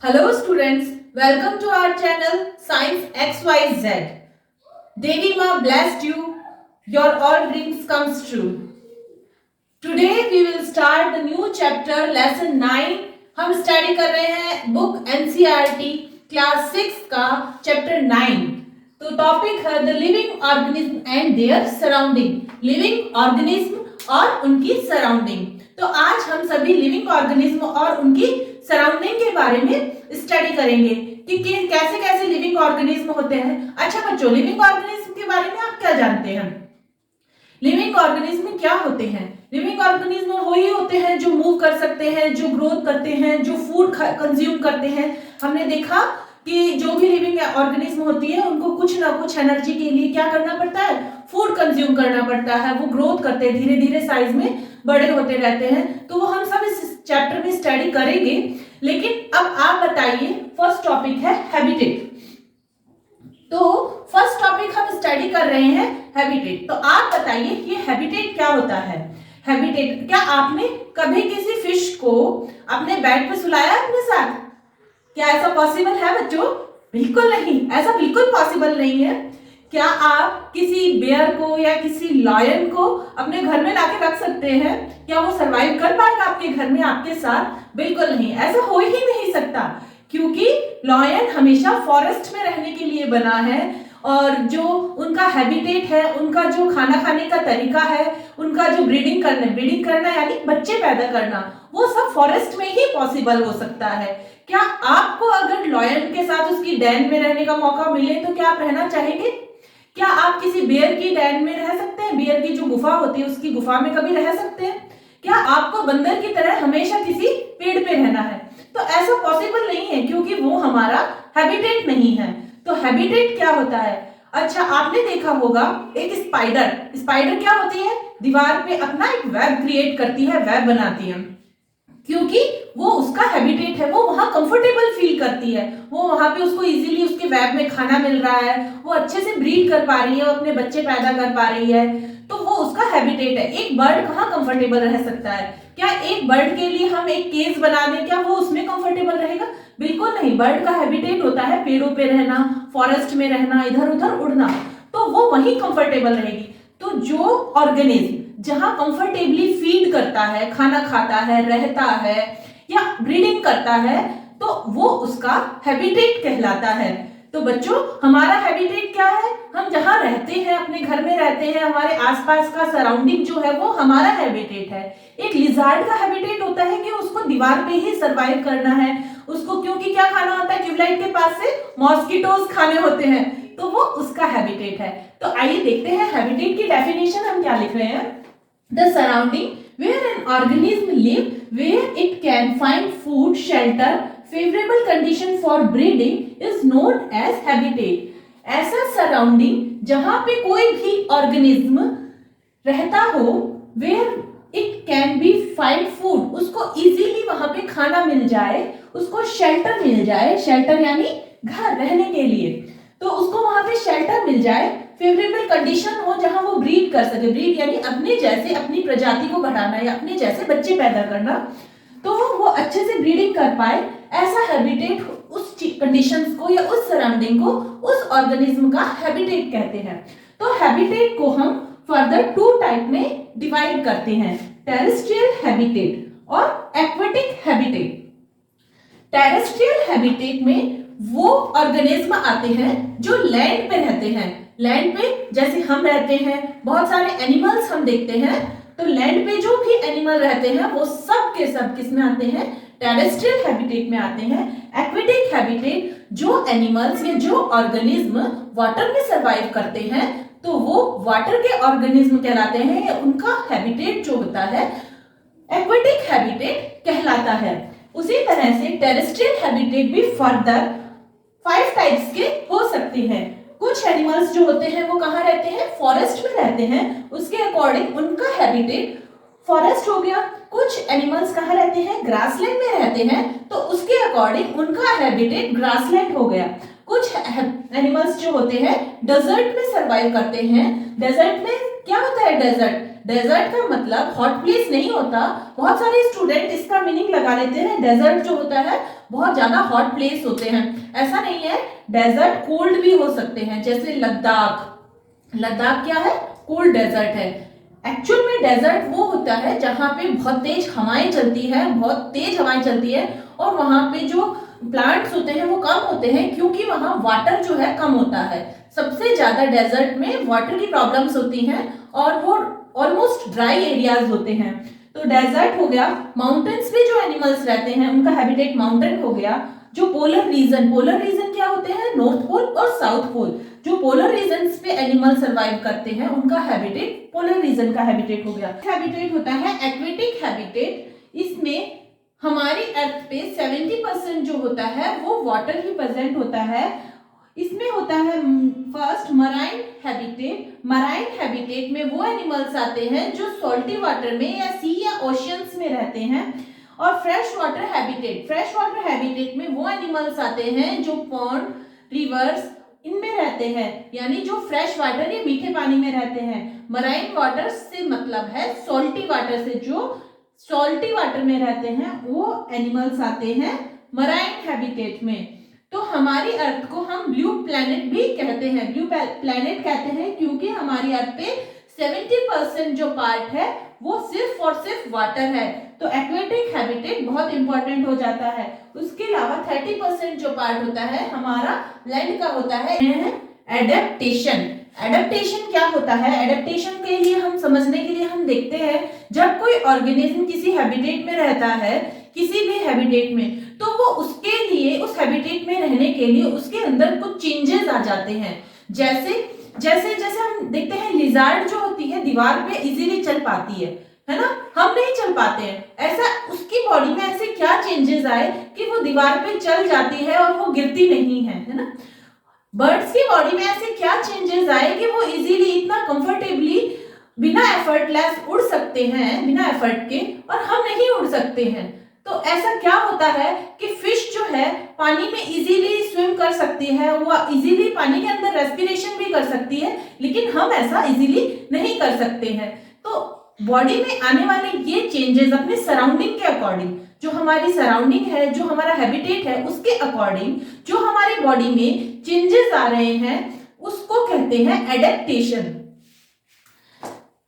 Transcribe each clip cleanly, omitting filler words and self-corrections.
Hello students, welcome to our channel Science XYZ. Devi Ma blessed you, your all dreams comes true. Today we will start the new chapter lesson 9. हम study कर रहे हैं book NCERT class 6 का chapter 9. तो topic है the living organism and their surrounding. Living organism और उनकी surrounding. तो आज हम सभी लिविंग ऑर्गेनिज्म और उनकी सराउंडिंग के बारे में स्टडी करेंगे कि कैसे कैसे लिविंग ऑर्गेनिज्म होते हैं. अच्छा बच्चों, लिविंग ऑर्गेनिज्म के बारे में आप क्या जानते हैं? लिविंग ऑर्गेनिज्म क्या होते हैं? लिविंग ऑर्गेनिज्म वही होते हैं जो मूव कर सकते हैं, जो ग्रोथ करते हैं, जो फूड कंज्यूम करते हैं. हमने देखा कि जो भी लिविंग ऑर्गेनिज्म होती है उनको कुछ ना कुछ एनर्जी के लिए क्या करना पड़ता है? फूड कंज्यूम करना पड़ता है. वो ग्रोथ करते हैं, धीरे धीरे साइज में बड़े होते रहते हैं. तो वो हम सब इस चैप्टर में स्टडी करेंगे. लेकिन अब आप बताइए, फर्स्ट टॉपिक है हैबिटेट. तो फर्स्ट टॉपिक हम स्टडी कर रहे हैं हैबिटेट. तो आप बताइए ये हैबिटेट क्या होता है? हैबिटेट, क्या आपने कभी किसी फिश को अपने बेड पे सुलाया अपने साथ? क्या ऐसा पॉसिबल है बच्चों? बिल्कुल नहीं, ऐसा बिल्कुल पॉसिबल नहीं है. क्या आप किसी बेयर को या किसी लायन को अपने घर में लाके रख सकते हैं? क्या वो सरवाइव कर पाएगा आपके घर में आपके साथ? बिल्कुल नहीं, ऐसा हो ही नहीं सकता. क्योंकि लायन हमेशा फॉरेस्ट में रहने के लिए बना है और जो उनका हैबिटेट है, उनका जो खाना खाने का तरीका है, उनका जो ब्रीडिंग करना यानी बच्चे पैदा करना, वो सब फॉरेस्ट में ही पॉसिबल हो सकता है. क्या आपको अगर लायन के साथ उसकी डेन में रहने का मौका मिले तो क्या आप रहना चाहेंगे? क्या आप किसी बेयर की डेन में रह सकते हैं? बेयर की जो गुफा होती है उसकी गुफा में कभी रह सकते हैं? क्या आपको बंदर की तरह हमेशा किसी पेड़ पे रहना है? तो ऐसा पॉसिबल नहीं है क्योंकि वो हमारा हैबिटेट नहीं है. तो हैबिटेट क्या होता है? अच्छा, आपने देखा होगा एक स्पाइडर क्या होती है? दीवार पे अपना एक वेब क्रिएट करती है, वेब बनाती है. क्योंकि वो उसका हैबिटेट है, वो वहां कंफर्टेबल फील करती है. वो वहां पे उसको इजीली उसके वेब में खाना मिल रहा है, वो अच्छे से ब्रीड कर पा रही है, वो अपने बच्चे पैदा कर पा रही है. तो वो उसका हैबिटेट है. एक बर्ड कहाँ कंफर्टेबल रह सकता है? क्या एक बर्ड के लिए हम एक केज बना दें, क्या वो उसमें कंफर्टेबल रहेगा? बिल्कुल नहीं. बर्ड का हैबिटेट होता है पेड़ों पे रहना, फॉरेस्ट में रहना, इधर उधर उड़ना. तो वो वहीं कंफर्टेबल रहेगी. तो जो ऑर्गेनिज्म जहां कंफर्टेबली फीड करता है, खाना खाता है, रहता है या ब्रीडिंग करता है, तो वो उसका हैबिटेट कहलाता है. तो बच्चों, हमारा हैबिटेट क्या है? हम जहां रहते हैं, अपने घर में रहते हैं, हमारे आसपास का सराउंडिंग जो है वो हमारा हैबिटेट है. एक लिजार्ड का हैबिटेट होता है कि उसको दीवार पे ही सरवाइव करना है. उसको क्योंकि क्या खाना होता है? ट्यूबलाइट के पास से मॉस्किटोज खाने होते हैं, तो वो उसका हैबिटेट है. तो आइए देखते हैं हैबिटेट की डेफिनेशन हम क्या लिख रहे हैं. The surrounding where an organism live, where it can find food, shelter, favorable condition for breeding is known as habitat. ऐसा सराउंडिंग जहां पे कोई भी ऑर्गेनिज्म रहता हो, where it can be find food, उसको इजीली वहां पे खाना मिल जाए, उसको शेल्टर मिल जाए, शेल्टर यानी घर रहने के लिए, तो उसको वहां पे शेल्टर मिल जाए, फेवरेबल कंडीशन हो जहां वो ब्रीड कर सके. ब्रीड यानी अपने जैसे अपनी प्रजाति को बढ़ाना या अपने जैसे बच्चे पैदा करना, तो वो अच्छे से ब्रीडिंग कर पाए. ऐसा हैबिटेट, उस कंडीशंस को या उस सराउंडिंग को, उस ऑर्गेनिज्म का हैबिटेट कहते हैं. तो हैबिटेट को हम फर्दर 2 टाइप में डिवाइड करते हैं, टेरेस्ट्रियल हैबिटेट और एक्वेटिक हैबिटेट. टेरेस्ट्रियल हैबिटेट में वो ऑर्गेनिज्म आते हैं जो लैंड पे रहते हैं. लैंड पे जैसे हम रहते हैं, बहुत सारे एनिमल्स हम देखते हैं, तो लैंड पे जो भी एनिमल रहते हैं वो सब के सब किस में आते हैं? टेरेस्ट्रियल हैबिटेट में आते हैं. एक्वेटिक हैबिटेट, जो एनिमल्स या जो ऑर्गेनिज्म वाटर में सरवाइव करते हैं, तो वो वाटर के ऑर्गेनिज्म कहलाते हैं. उनका हैबिटेट जो होता है एक्वेटिक हैबिटेट कहलाता है. उसी तरह से टेरेस्ट्रियल हैबिटेट भी फर्दर 5 टाइप्स के हो सकते हैं. कुछ एनिमल्स जो होते हैं वो कहाँ रहते हैं? फॉरेस्ट में रहते हैं. उसके अकॉर्डिंग उनका हैबिटेट फॉरेस्ट हो गया. कुछ एनिमल्स कहाँ रहते हैं? ग्रासलैंड में रहते हैं, तो उसके अकॉर्डिंग उनका हैबिटेट ग्रासलैंड हो गया. कुछ एनिमल्स जो होते हैं डेजर्ट में सरवाइव करते हैं. डेजर्ट में क्या होता है? डेजर्ट डेजर्ट का मतलब हॉट प्लेस नहीं होता। बहुत सारे स्टूडेंट इसका मीनिंग लगा लेते हैं, डेजर्ट जो होता है बहुत ज्यादा हॉट प्लेस होते हैं। ऐसा नहीं है, डेजर्ट कोल्ड भी हो सकते हैं, जैसे लद्दाख। लद्दाख क्या है? कोल्ड डेजर्ट है। एक्चुअल में डेजर्ट वो होता है जहां पे बहुत तेज हवाएं चलती है, बहुत तेज हवाएं चलती है, और वहां पे जो प्लांट्स होते हैं वो कम होते हैं, क्योंकि वहां वाटर जो है कम होता है। सबसे ज्यादा डेजर्ट में वाटर की प्रॉब्लम्स होती हैं और वो ऑलमोस्ट ड्राई एरियाज होते हैं। तो डेजर्ट हो गया। माउंटेन्स में जो एनिमल्स रहते हैं उनका हैबिटेट माउंटेन हो गया। जो पोलर रीजन क्या होते हैं? नॉर्थ पोल और साउथ पोल। जो पोलर रीजन्स पे एनिमल सरवाइव करते हैं उनका हैबिटेट पोलर रीजन का हैबिटेट हो गया। हैबिटेट होता है एक्वेटिक हैबिटेट। इसमें हमारी अर्थ पे 70% जो होता है वो वाटर ही प्रेजेंट होता है। इसमें होता है first marine habitat. Marine habitat में वो एनिमल्स आते हैं जो सॉल्टी वाटर में या सी या ओशियंस में रहते हैं। और फ्रेश वाटर हैबिटेट में वो एनिमल्स आते हैं जो पॉन्ड, रिवर्स इनमें रहते हैं, यानी जो फ्रेश वाटर या मीठे पानी में रहते हैं। मराइन वाटर से मतलब है सॉल्टी वाटर से, जो सॉल्टी वाटर में रहते हैं वो एनिमल्स आते हैं मराइन हैबिटेट में। तो हमारी अर्थ को हम ब्लू प्लैनेट भी कहते हैं। ब्लू प्लैनेट कहते हैं क्योंकि हमारी अर्थ पे 70% जो पार्ट है वो सिर्फ और सिर्फ वाटर है। तो एक्वेटिक हैबिटेट बहुत इंपॉर्टेंट हो जाता है। उसके अलावा 30% जो पार्ट होता है हमारा लैंड का होता है एडेप्टेशन। एडेप्टेशन क्या होता है? एडेप्टेशन के लिए हम समझने के लिए हम देखते हैं, जब कोई ऑर्गेनिज्म किसी हैबिटेट में रहता है, किसी भी हैबिटेट में, तो वो उसके लिए उस हैबिटेट में रहने के लिए उसके अंदर कुछ चेंजेस आ जाते हैं। जैसे जैसे जैसे हम देखते हैं लिजार्ड जो होती है दीवार पे इजीली चल पाती है ना, हम नहीं चल पाते हैं। ऐसा उसकी बॉडी में ऐसे क्या चेंजेस आए कि वो दीवार पे चल जाती है और वो गिरती नहीं है ना। बर्ड्स की बॉडी में ऐसे क्या चेंजेस आए कि वो इजीली इतना कंफर्टेबली बिना एफर्टलेस उड़ सकते हैं, बिना एफर्ट के, और हम नहीं उड़ सकते हैं। तो ऐसा क्या होता है कि फिश जो है पानी में इजीली स्विम कर सकती है, वो इजीली पानी के अंदर रेस्पिरेशन भी कर सकती है, लेकिन हम ऐसा इजीली नहीं कर सकते हैं। तो बॉडी में आने वाले ये चेंजेस अपने सराउंडिंग के अकॉर्डिंग, जो हमारी सराउंडिंग है, जो हमारा हैबिटेट है, उसके अकॉर्डिंग जो हमारी बॉडी में चेंजेस आ रहे हैं उसको कहते हैं एडेप्टेशन।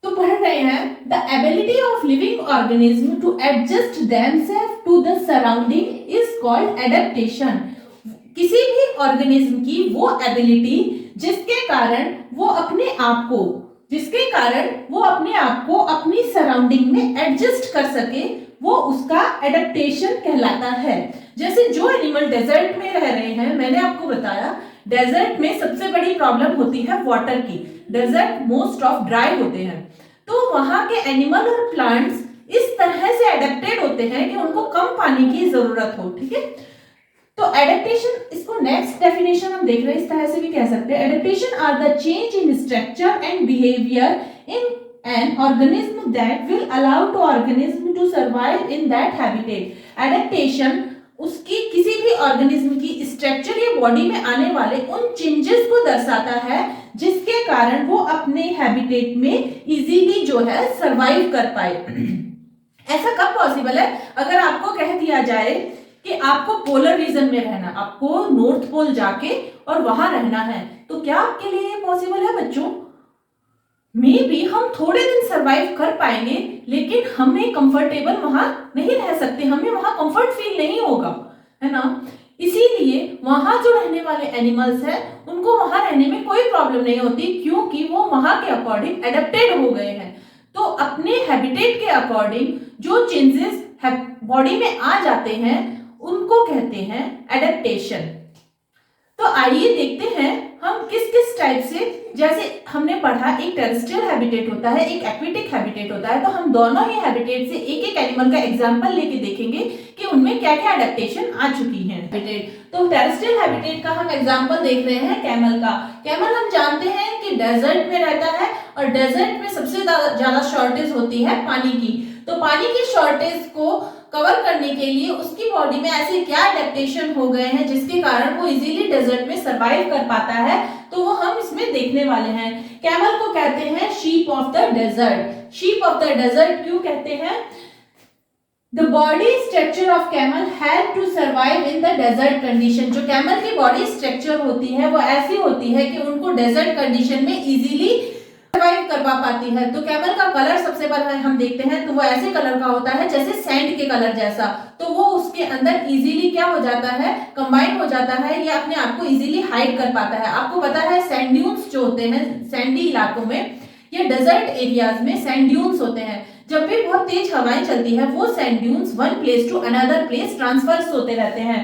तो पढ़ रहे हैं the ability of living organism to adjust themself to the surrounding is called adaptation. किसी भी ऑर्गेनिज्म की वो एबिलिटी जिसके कारण वो अपने आप को अपनी सराउंडिंग में एडजस्ट कर सके, वो उसका एडेप्टेशन कहलाता है। जैसे जो एनिमल डेजर्ट में रह रहे हैं, मैंने आपको बताया डेजर्ट में सबसे बड़ी प्रॉब्लम होती है वाटर की। डेजर्ट मोस्ट ऑफ ड्राई होते हैं, तो वहां के एनिमल और प्लांट्स इस तरह से एडेप्टेड होते हैं कि उनको कम पानी की जरूरत हो। ठीक है, तो एडेप्टेशन, इसको नेक्स्ट डेफिनेशन हम देख रहे हैं, इस तरह से भी कह सकते हैं, adaptation are the change in structure and behaviour in an organism that will allow to organism to survive in that habitat. Adaptation उसकी किसी भी ऑर्गेनिज्म की स्ट्रक्चर या बॉडी में आने वाले उन चेंजेस को दर्शाता है जिसके कारण वो अपने हैबिटेट में इजीली जो है सरवाइव कर पाए। ऐसा कब पॉसिबल है? अगर आपको कह दिया जाए कि आपको पोलर रीजन में रहना, आपको नॉर्थ पोल जाके और वहां रहना है, तो क्या आपके लिए ये पॉसिबल है बच्चों? मे बी हम थोड़े दिन सरवाइव कर पाएंगे, लेकिन हमें कंफर्टेबल वहां नहीं रह सकते, हमें वहां कंफर्ट फील नहीं होगा, है ना। इसीलिए वहां जो रहने वाले एनिमल्स हैं उनको वहां रहने में कोई प्रॉब्लम नहीं होती, क्योंकि वो वहां के अकॉर्डिंग एडेप्टेड हो गए हैं। तो अपने हैबिटेट के अकॉर्डिंग जो चेंजेस बॉडी में आ जाते हैं उनको कहते हैं एडेप्टेशन। तो आइए देखते हैं हम किस किस टाइप से, जैसे हमने पढ़ा एक टेरेस्ट्रियल हैबिटेट होता है, एक एक्वेटिक हैबिटेट होता है, तो हम दोनों ही हैबिटेट से एक एक एनिमल का एग्जांपल लेके देखेंगे कि उनमें क्या क्या एडेप्टेशन आ चुकी है। तो टेरेस्ट्रियल हैबिटेट का हम एग्जांपल देख रहे हैं कैमल का। कैमल हम जानते हैं कि डेजर्ट में रहता है और डेजर्ट में सबसे ज्यादा शॉर्टेज होती है पानी की। तो पानी की शॉर्टेज को कवर करने के लिए उसकी बॉडी में ऐसे क्या एडेप्टेशन हो गए हैं जिसके कारण वो इजीली डेजर्ट में सरवाइव कर पाता है। तो वो हम इसमें देखने वाले हैं। कैमल को कहते हैं sheep of the desert. Sheep of the desert क्यों कहते हैं? The body structure of camel help to survive in the desert condition। जो कैमल की बॉडी स्ट्रक्चर होती है वो ऐसी होती है कि उनको डेजर्ट कंडीशन में इजीली सर्वाइव करवा पाती है। तो कैमल का कलर सबसे पहले हम देखते हैं तो वो ऐसे कलर का होता है जैसे सैंड के कलर जैसा। तो वो उसके अंदर इजीली क्या हो जाता है, कंबाइन हो जाता है, ये अपने आप को इजीली हाइड कर पाता है। आपको पता है सैंड ड्यून्स जो होते हैं सैंडी इलाकों में, ये डेजर्ट एरियाज में सैंड ड्यून्स होते हैं। जब भी बहुत तेज हवाएं चलती है वो sand dunes one place to another place transfers होते रहते हैं।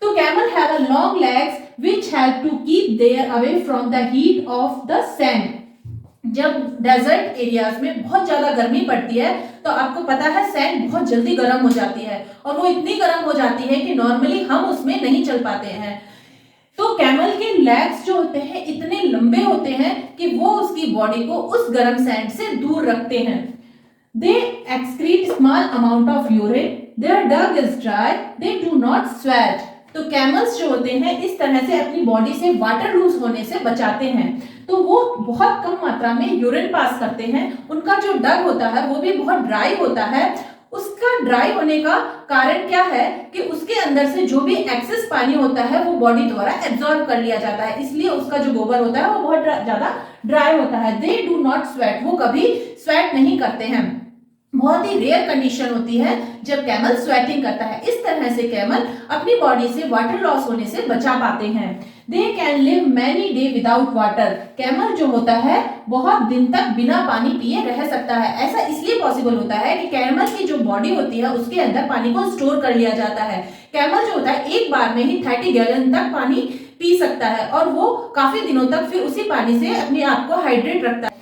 तो camel have a long legs which help to keep their away from the heat of the sand. जब डेजर्ट एरियाज में बहुत ज्यादा गर्मी पड़ती है तो आपको पता है सैंड बहुत जल्दी गर्म हो जाती है और वो इतनी गर्म हो जाती है कि नॉर्मली हम उसमें नहीं चल पाते हैं। तो कैमल के लेग्स जो होते हैं इतने लंबे होते हैं कि वो उसकी बॉडी को उस गर्म सैंड से दूर रखते हैं। They excrete small amount of urine. Their dung is dry. They do not sweat. तो कैमल्स जो होते हैं इस तरह से अपनी बॉडी से वाटर लूज होने से बचाते हैं। तो वो बहुत कम मात्रा में यूरिन पास करते हैं। उनका जो डग होता है वो भी बहुत ड्राई होता है। उसका ड्राई होने का कारण क्या है कि उसके अंदर से जो भी एक्सेस पानी होता है वो बॉडी द्वारा एब्जॉर्ब कर लिया जाता है, इसलिए उसका जो गोबर होता है वो बहुत ज्यादा ड्राई होता है। दे डू नॉट स्वेट, वो कभी स्वेट नहीं करते हैं। बहुत ही रेयर कंडीशन होती है जब कैमल स्वेटिंग करता है। इस तरह से कैमल अपनी बॉडी से वाटर लॉस होने से बचा पाते हैं। They can live many day without water. Camel जो होता है बहुत दिन तक बिना पानी पिए रह सकता है। ऐसा इसलिए पॉसिबल होता है कि कैमल की जो बॉडी होती है उसके अंदर पानी को स्टोर कर लिया जाता है। कैमल जो होता है एक बार में ही 30 गैलन तक पानी पी सकता है और वो काफी दिनों तक फिर उसी पानी से अपने आप को हाइड्रेट रखता है।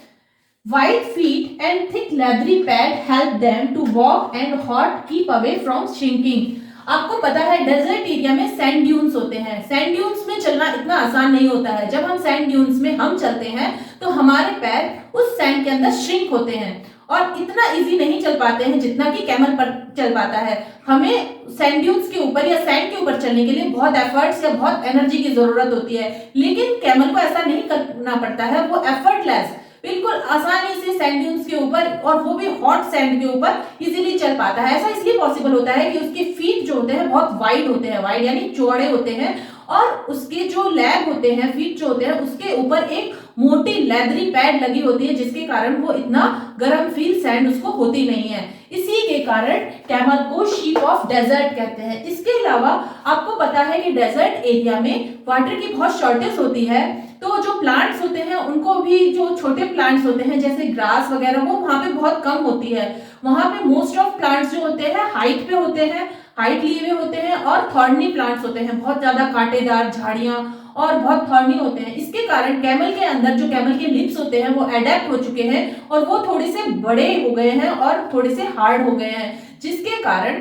White feet and thick leathery pad help them to walk and hot keep away from shrinking। आपको पता है डेजर्ट एरिया में सैंड ड्यून्स होते हैं। सैंड ड्यून्स में चलना इतना आसान नहीं होता है। जब हम सैंड ड्यून्स में हम चलते हैं तो हमारे पैर उस सैंड के अंदर श्रिंक होते हैं और इतना इजी नहीं चल पाते हैं जितना कि कैमल पर चल पाता है। हमें सैंड ड्यून्स के ऊपर या सैंड के ऊपर चलने के लिए बहुत एफर्ट्स या बहुत एनर्जी की जरूरत होती है, लेकिन कैमल को ऐसा नहीं करना पड़ता है। वो एफर्टलेस बिल्कुल आसानी से सैंड ड्यून्स के ऊपर और वो भी हॉट सैंड के ऊपर इजीली चल पाता है। ऐसा इसलिए पॉसिबल होता है कि उसके फीट जो होते हैं बहुत वाइड होते हैं, वाइड यानी चौड़े होते हैं, और उसके जो लेग होते हैं, फीट जो होते हैं, उसके ऊपर एक मोटी लेदरी पैड लगी होती है जिसके कारण वो इतना गर्म फील सैंड उसको होती नहीं है। इसी के कारण कैमल को शीप ऑफ डेजर्ट कहते हैं। इसके अलावा आपको पता है कि डेजर्ट एरिया में वाटर की बहुत शॉर्टेज होती है, तो जो प्लांट्स होते हैं उनको भी, जो छोटे प्लांट्स होते हैं जैसे ग्रास वगैरह, वो वहां पे बहुत कम होती है। वहां पे मोस्ट ऑफ प्लांट्स जो होते हैं हाइट पे होते हैं, हाइट लिए हुए होते हैं, और थॉर्नी प्लांट्स होते हैं, बहुत ज्यादा कांटेदार झाड़ियां और बहुत थॉर्नी होते हैं। इसके कारण कैमल के अंदर जो कैमल के लिप्स होते हैं वो अडेप्ट हो चुके हैं और वो थोड़े से बड़े हो गए हैं और थोड़े से हार्ड हो गए हैं, जिसके कारण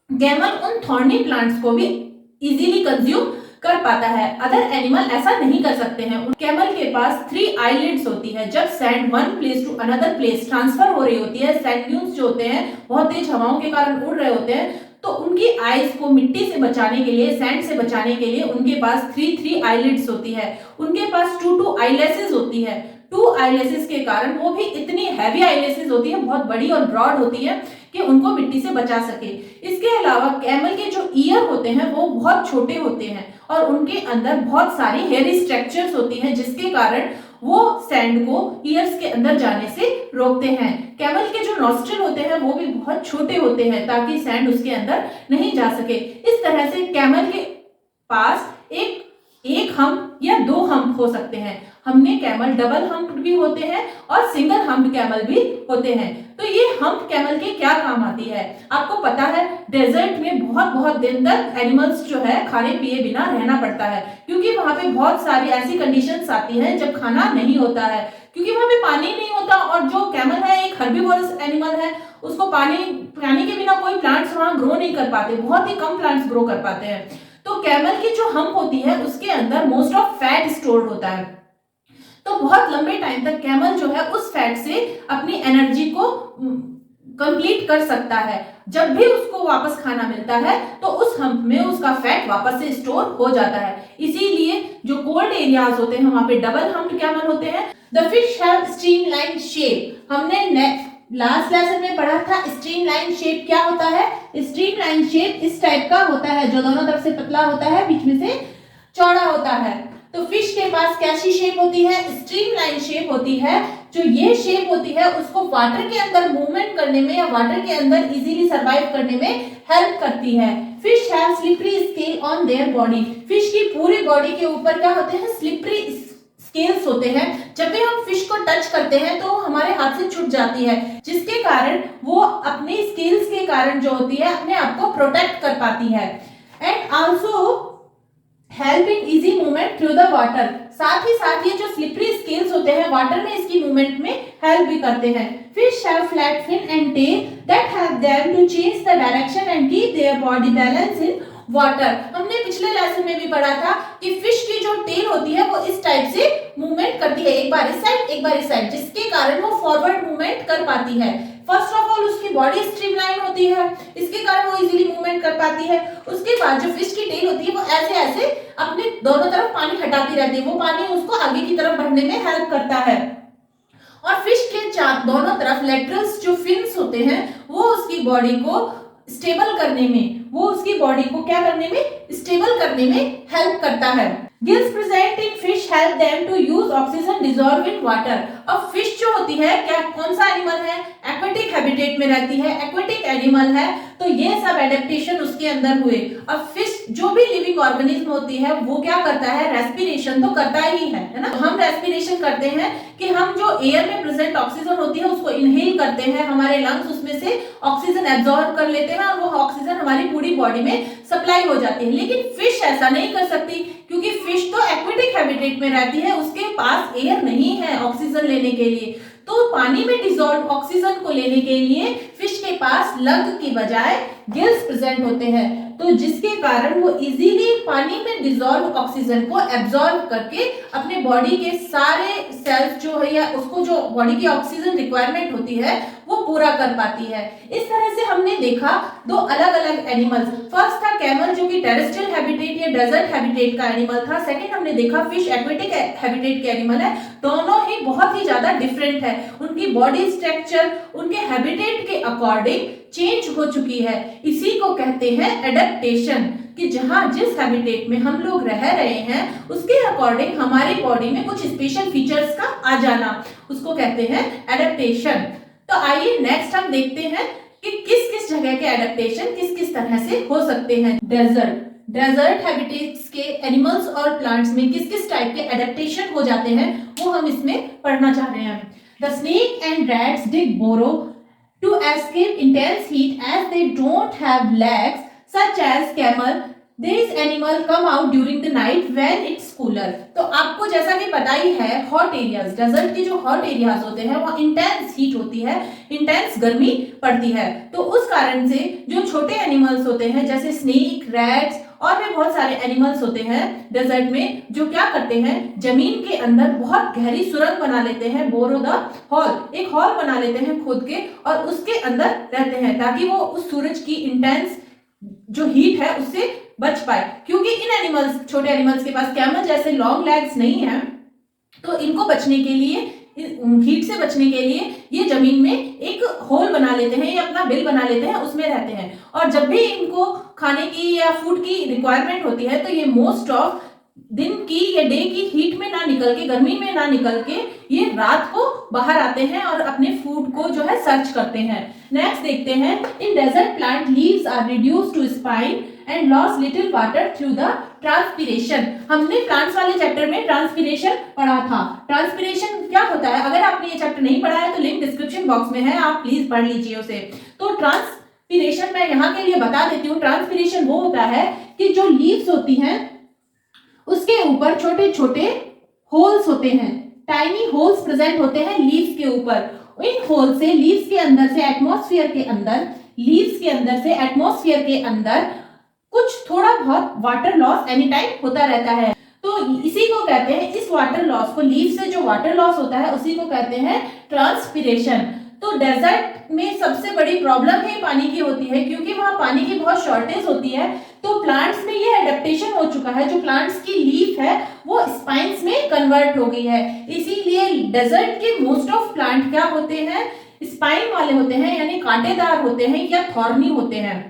कैमल उन थॉर्नी प्लांट्स को भी इजीली कंज्यूम कर पाता है। अदर एनिमल ऐसा नहीं कर सकते हैं। कैमल के पास 3 आईलिड्स होती है। जब sand one place to another place transfer हो रही होती है, सैंड ड्यून्स जो होते हैं बहुत तेज हवाओं के कारण उड़ रहे होते हैं, तो उनकी आईज को मिट्टी से बचाने के लिए, सैंड से बचाने के लिए उनके पास 3 आईलिड्स होती है। उनके पास 2 आईलैसेस होती है। 2 आईलैसेस के कारण वो भी इतनी हैवी आईलैसेस होती है, बहुत बड़ी और ब्रॉड होती है कि उनको मिट्टी से बचा सके। इसके अलावा कैमल के जो ईयर होते हैं वो बहुत छोटे होते हैं और उनके अंदर बहुत सारी हेयरी स्ट्रक्चर्स होती हैं, जिसके कारण वो सैंड को ईयर्स के अंदर जाने से रोकते हैं। कैमल के जो नॉस्ट्रिल होते हैं वो भी बहुत छोटे होते हैं ताकि सैंड उसके अंदर नहीं जा सके। इस तरह से कैमल के पास एक हम्प या 2 हम्प हो सकते हैं। हमने कैमल डबल हम्प भी होते हैं और सिंगल हम्प कैमल भी होते हैं। तो ये हम्प कैमल के क्या काम आती है? आपको पता है डेजर्ट में बहुत दिन तक एनिमल्स जो है खाने पिए बिना रहना पड़ता है, क्योंकि वहां पे बहुत सारी ऐसी कंडीशंस आती हैं जब खाना नहीं होता है, क्योंकि वहां पे पानी नहीं होता। और जो कैमल है एक हर्बीवोरस एनिमल है, उसको पानी के बिना कोई प्लांट्स वहां ग्रो नहीं कर पाते, बहुत ही कम प्लांट्स ग्रो कर पाते हैं। तो कैमल की जो हम्प होती है उसके अंदर मोस्ट ऑफ फैट स्टोर्ड होता है, तो बहुत लंबे टाइम तक कैमल जो है उस फैट से अपनी एनर्जी को कंप्लीट कर सकता है। जब भी उसको वापस खाना मिलता है तो उस हम्प में उसका फैट वापस से स्टोर हो जाता है। इसीलिए जो कोल्ड एरियाज होते हैं वहां पे डबल हम्प कैमल होते हैं। The fish have streamline shape. हमने लास्ट लेसन में पढ़ा था स्ट्रीमलाइन शेप क्या होता है। स्ट्रीमलाइन शेप इस टाइप का होता है जो दोनों तरफ से पतला होता है, बीच में से चौड़ा होता है। तो फिश के पास कैसी शेप होती है, स्ट्रीमलाइन शेप होती है। जो ये शेप होती है उसको वाटर के अंदर मूवमेंट करने में या वाटर के अंदर इजीली सरवाइव करने में हेल्प करती है। Fish have slippery scale on their body. Fish की पूरी बॉडी के ऊपर क्या होते हैं, स्लिपरी स्केल्स होते हैं। जब भी हम फिश को टच करते हैं तो हमारे हाथ से छूट जाती है, जिसके कारण वो अपनी स्केल्स के कारण जो होती है अपने आप को प्रोटेक्ट कर पाती है। And also help in easy movement through the water. साथ ही साथ ये जो स्लिपरी स्केल्स होते हैं वाटर में इसकी मूवमेंट में हेल्प भी करते हैं। Fish have flat fin and tail that help them to change the direction and keep their body balance in water. हमने पिछले लेसन में भी पढ़ा था कि फिश की जो टेल होती है वो इस टाइप से मूवमेंट करती है, एक बार इस साइड एक बार इस साइड, जिसके कारण वो फॉरवर्ड मूवमेंट कर पाती है। फर्स्ट ऑफ ऑल उसकी बॉडी स्ट्रीमलाइन होती है, इसके कारण वो इजीली मूवमेंट कर पाती है। उसके बाद जो फिश की टेल होती है वो ऐसे ऐसे अपने दोनों तरफ पानी हटाती रहती है, वो पानी उसको आगे की तरफ बढ़ने में हेल्प करता है। और फिश के दोनों तरफ लेटरल्स जो फिन्स होते हैं वो उसकी बॉडी को स्टेबल करने में, वो उसकी बॉडी को क्या करने में, स्टेबल करने में हेल्प करता है। Gills present in fish help them to use oxygen dissolve in water. अब फिश जो होती है क्या कौन सा एनिमल है, एक्वेटिक हैबिटेट में रहती है, एक्वेटिक एनिमल है, तो ये सब एडेप्टेशन उसके अंदर हुए। अब फिश जो भी लिविंग ऑर्गेनिज्म होती है वो क्या करता है, रेस्पिरेशन तो करता ही है ना। हम रेस्पिरेशन करते हैं कि हम जो एयर में प्रेजेंट ऑक्सीजन होती है उसको इनहेल करते हैं, हमारे लंग्स उसमें से ऑक्सीजन एब्जॉर्ब कर लेते हैं और वो ऑक्सीजन हमारी पूरी बॉडी में सप्लाई हो जाती है। लेकिन फिश ऐसा नहीं कर सकती, क्योंकि फिश तो एक्वेटिक हैबिटेट में रहती है, उसके पास एयर नहीं है ऑक्सीजन लेने के लिए। तो पानी में डिसॉल्व ऑक्सीजन को लेने के लिए फिश के पास लंग की बजाय गिल्स प्रेजेंट होते हैं, तो जिसके कारण वो इजीली पानी में डिसॉल्व ऑक्सीजन को एब्जॉर्ब करके अपने बॉडी के सारे सेल्स जो है या उसको जो बॉडी की ऑक्सीजन रिक्वायरमेंट होती है वो पूरा कर पाती है। इस तरह से हमने देखा दो अलग अलग एनिमल्स। फर्स्ट था कैमल जो कि टेरेस्ट्रियल हैबिटेट या डेजर्ट हैबिटेट का एनिमल था। सेकंड हमने देखा फिश एक्वेटिक हैबिटेट के एनिमल है। दोनों ही बहुत ही ज्यादा डिफरेंट है, उनकी बॉडी स्ट्रक्चर उनके हैबिटेट के अकॉर्डिंग चेंज हो चुकी है। इसी को कहते हैं एडेप्टेशन, कि जहां जिस हैबिटेट में हम लोग रह रहे हैं उसके अकॉर्डिंग हमारी बॉडी में कुछ स्पेशल फीचर्स का आ जाना, उसको कहते हैं एडेप्टेशन। तो आइए नेक्स्ट हम देखते हैं कि किस किस जगह के एडेप्टेशन किस किस तरह से हो सकते हैं। डेजर्ट हैबिटेट्स के एनिमल्स और प्लांट्स में किस किस टाइप के एडेप्टेशन हो जाते हैं वो हम इसमें पढ़ना चाह रहे हैं। The snake and rats dig burrow to escape intense heat as they don't have legs such as camel. These animal come out during the night when it's cooler. तो आपको जैसा कि पता ही है हॉट एरियाज, डेजर्ट के जो hot areas होते हैं वो इंटेंस हीट होती है, इंटेंस गर्मी पड़ती है। तो उस कारण से जो छोटे एनिमल्स होते हैं जैसे स्नेक, रैट्स और भी बहुत सारे एनिमल्स होते हैं डेजर्ट में, जो क्या करते हैं जमीन के अंदर बहुत गहरी सुरंग बना लेते हैं, बोरो द हॉल, एक हॉल बना लेते हैं खुद के और उसके अंदर रहते हैं ताकि वो उस सूरज की इंटेंस जो हीट है उससे बच पाए। क्योंकि इन एनिमल्स, छोटे एनिमल्स के पास कैमल जैसे लॉन्ग लेग्स नहीं है, तो इनको बचने के लिए, हीट से बचने के लिए ये जमीन में एक होल बना लेते हैं या अपना बिल बना लेते हैं, उसमें रहते हैं। और जब भी इनको खाने की या फूड की रिक्वायरमेंट होती है तो ये मोस्ट ऑफ दिन की या डे की हीट में ना निकल के, गर्मी में ना निकल के ये रात को बाहर आते हैं और अपने फूड को जो है सर्च करते हैं। नेक्स्ट देखते हैं, in desert plant leaves are reduced to spine and loss little water through the transpiration. हमने प्लांट्स वाले चैप्टर में ट्रांसपिरेशन पढ़ा था। ट्रांसपिरेशन क्या होता है, अगर आपने ये चैप्टर नहीं पढ़ा है तो लिंक डिस्क्रिप्शन बॉक्स में है, आप प्लीज पढ़ लीजिए उसे। तो ट्रांसपिरेशन मैं यहाँ के लिए बता देती हूँ। ट्रांसपिरेशन वो होता है कि जो लीव्स होती हैं उसके ऊपर छोटे छोटे होल्स होते हैं, टाइनी होल्स प्रेजेंट होते हैं लीव्स के ऊपर। इन होल से लीव्स के अंदर से एटमॉस्फेयर के अंदर, लीव्स के अंदर से एटमॉस्फेयर के अंदर कुछ थोड़ा बहुत वाटर लॉस एनी टाइम होता रहता है। तो इसी को कहते हैं, इस वाटर लॉस को, लीव से जो वाटर लॉस होता है उसी को कहते हैं ट्रांसपिरेशन। तो डेजर्ट में सबसे बड़ी प्रॉब्लम ही पानी की होती है, क्योंकि वहाँ पानी की बहुत शॉर्टेज होती है। तो प्लांट्स में ये एडेप्टेशन हो चुका है, जो प्लांट्स की लीफ है वो स्पाइन्स में कन्वर्ट हो गई है। इसीलिए डेजर्ट के मोस्ट ऑफ प्लांट क्या होते हैं, स्पाइन वाले होते हैं, यानी कांटेदार होते हैं या थॉर्नी होते हैं।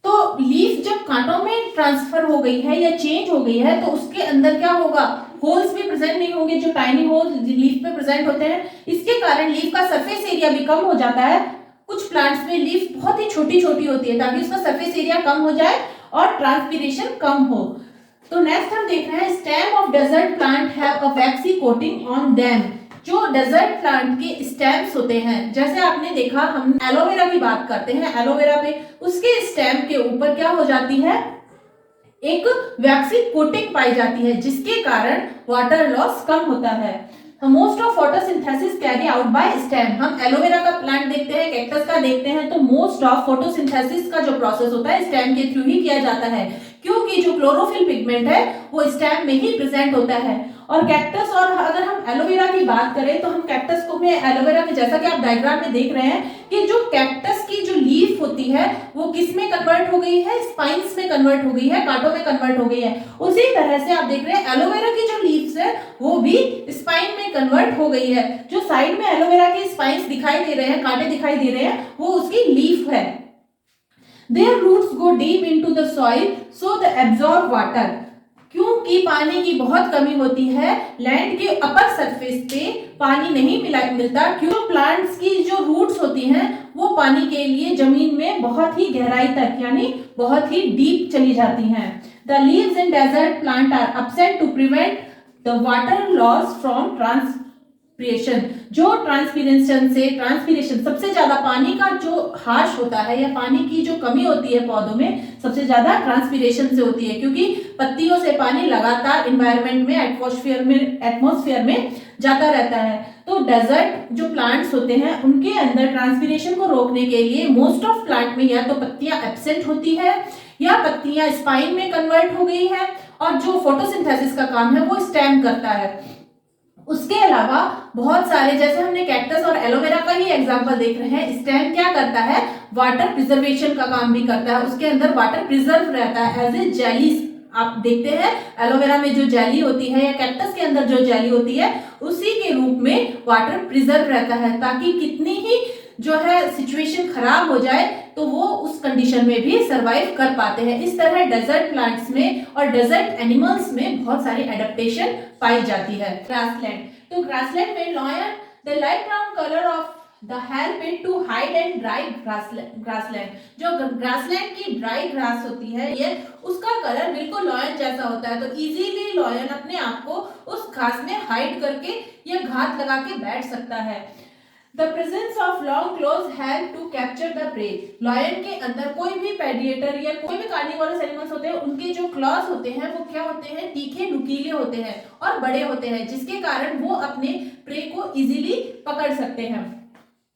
तो लीफ जब कांटों में ट्रांसफर हो गई है या चेंज हो गई है, तो उसके अंदर क्या होगा, होल्स भी प्रेजेंट नहीं होंगे, जो टाइनी होल्स लीफ पे प्रेजेंट होते हैं। इसके कारण लीफ का सरफेस एरिया भी कम हो जाता है। कुछ प्लांट्स में लीफ बहुत ही छोटी छोटी होती है, ताकि उसका सरफेस एरिया कम हो जाए और ट्रांसपीरेशन कम हो। तो नेक्स्ट हम देख रहे हैं, stem of desert plant have a waxy coating on them. जो डेजर्ट प्लांट के स्टेम्स होते हैं, जैसे आपने देखा हम एलोवेरा की बात करते हैं, एलोवेरा पे उसके स्टेम के ऊपर क्या हो जाती है, एक वैक्सी कोटिंग पाई जाती है, जिसके कारण वाटर लॉस कम होता है। Most of photosynthesis carry out by stem. हम एलोवेरा का प्लांट देखते हैं, कैक्टस का देखते हैं, तो मोस्ट ऑफ फोटोसिंथेसिस का जो प्रोसेस होता है स्टेम के थ्रू ही किया जाता है, क्योंकि जो क्लोरोफिल पिगमेंट है वो स्टेम में ही प्रेजेंट होता है। और कैक्टस, और अगर हम एलोवेरा की बात करें तो हम कैक्टस को में एलोवेरा में, जैसा कि आप डायग्राम में देख रहे हैं कि जो कैक्टस की जो लीफ होती है वो किस में कन्वर्ट हो गई है, स्पाइन्स में कन्वर्ट हो गई है, कांटों में कन्वर्ट हो गई है। उसी तरह से आप देख रहे हैं एलोवेरा की जो लीव्स है वो भी स्पाइन में कन्वर्ट हो गई है। जो साइड में एलोवेरा के स्पाइन्स दिखाई दे रहे हैं, कांटे दिखाई दे रहे हैं, वो उसकी लीफ है। Their roots go deep into the soil so they absorb water. क्योंकि पानी की बहुत कमी होती है, लैंड के अपर सरफेस पे पानी नहीं मिलता, क्यों प्लांट्स की जो रूट्स होती हैं वो पानी के लिए जमीन में बहुत ही गहराई तक, यानी बहुत ही डीप चली जाती हैं। The leaves in desert plant are upset to prevent the water loss from transpiration। जो ट्रांसपीरेशन सबसे ज्यादा पानी का जो हाश होता है या पानी की जो कमी होती है पौधों में, सबसे ज्यादा ट्रांसपीरेशन से होती है, क्योंकि पत्तियों से पानी लगातार एनवायरनमेंट में, एटमॉस्फेयर में जाता रहता है। तो डेजर्ट जो प्लांट्स होते हैं उनके अंदर ट्रांसपीरेशन को रोकने के लिए मोस्ट ऑफ प्लांट में या तो पत्तियां एब्सेंट होती है या पत्तियां स्पाइन में कन्वर्ट हो गई है, और जो फोटोसिंथेसिस का काम है वो स्टेम करता है। उसके अलावा बहुत सारे, जैसे हमने कैक्टस और एलोवेरा का ही एग्जांपल देख रहे हैं, स्टेम क्या करता है, वाटर प्रिजर्वेशन का काम भी करता है। उसके अंदर वाटर प्रिजर्व रहता है एज ए जेली। आप देखते हैं एलोवेरा में जो जेली होती है या कैक्टस के अंदर जो जेली होती है, उसी के रूप में वाटर प्रिजर्व रहता है, ताकि कितनी ही जो है सिचुएशन खराब हो जाए तो वो उस कंडीशन में भी सरवाइव कर पाते हैं। इस तरह डेजर्ट प्लांट्स में और डेजर्ट एनिमल्स में बहुत सारी एडेप्टेशन पाई जाती है। ग्रासलैंड, तो ग्रासलैंड में lion the light brown colour of the help it to hide and dry grassland. जो ग्रासलैंड की ड्राई ग्रास होती है ये, उसका कलर बिल्कुल लॉयन जैसा होता है, तो इजीली लॉयन अपने आप को उस घास में हाइड करके या घात लगा के बैठ सकता है। The presence of long claws help to capture the prey. Lion के अंदर कोई भी प्रेडिएटर या कोई भी कार्निवोरस एनिमल्स होते हैं, उनके जो क्लॉज होते हैं वो क्या होते हैं, तीखे नुकीले होते हैं और बड़े होते हैं, जिसके कारण वो अपने प्रे को इजीली पकड़ सकते हैं।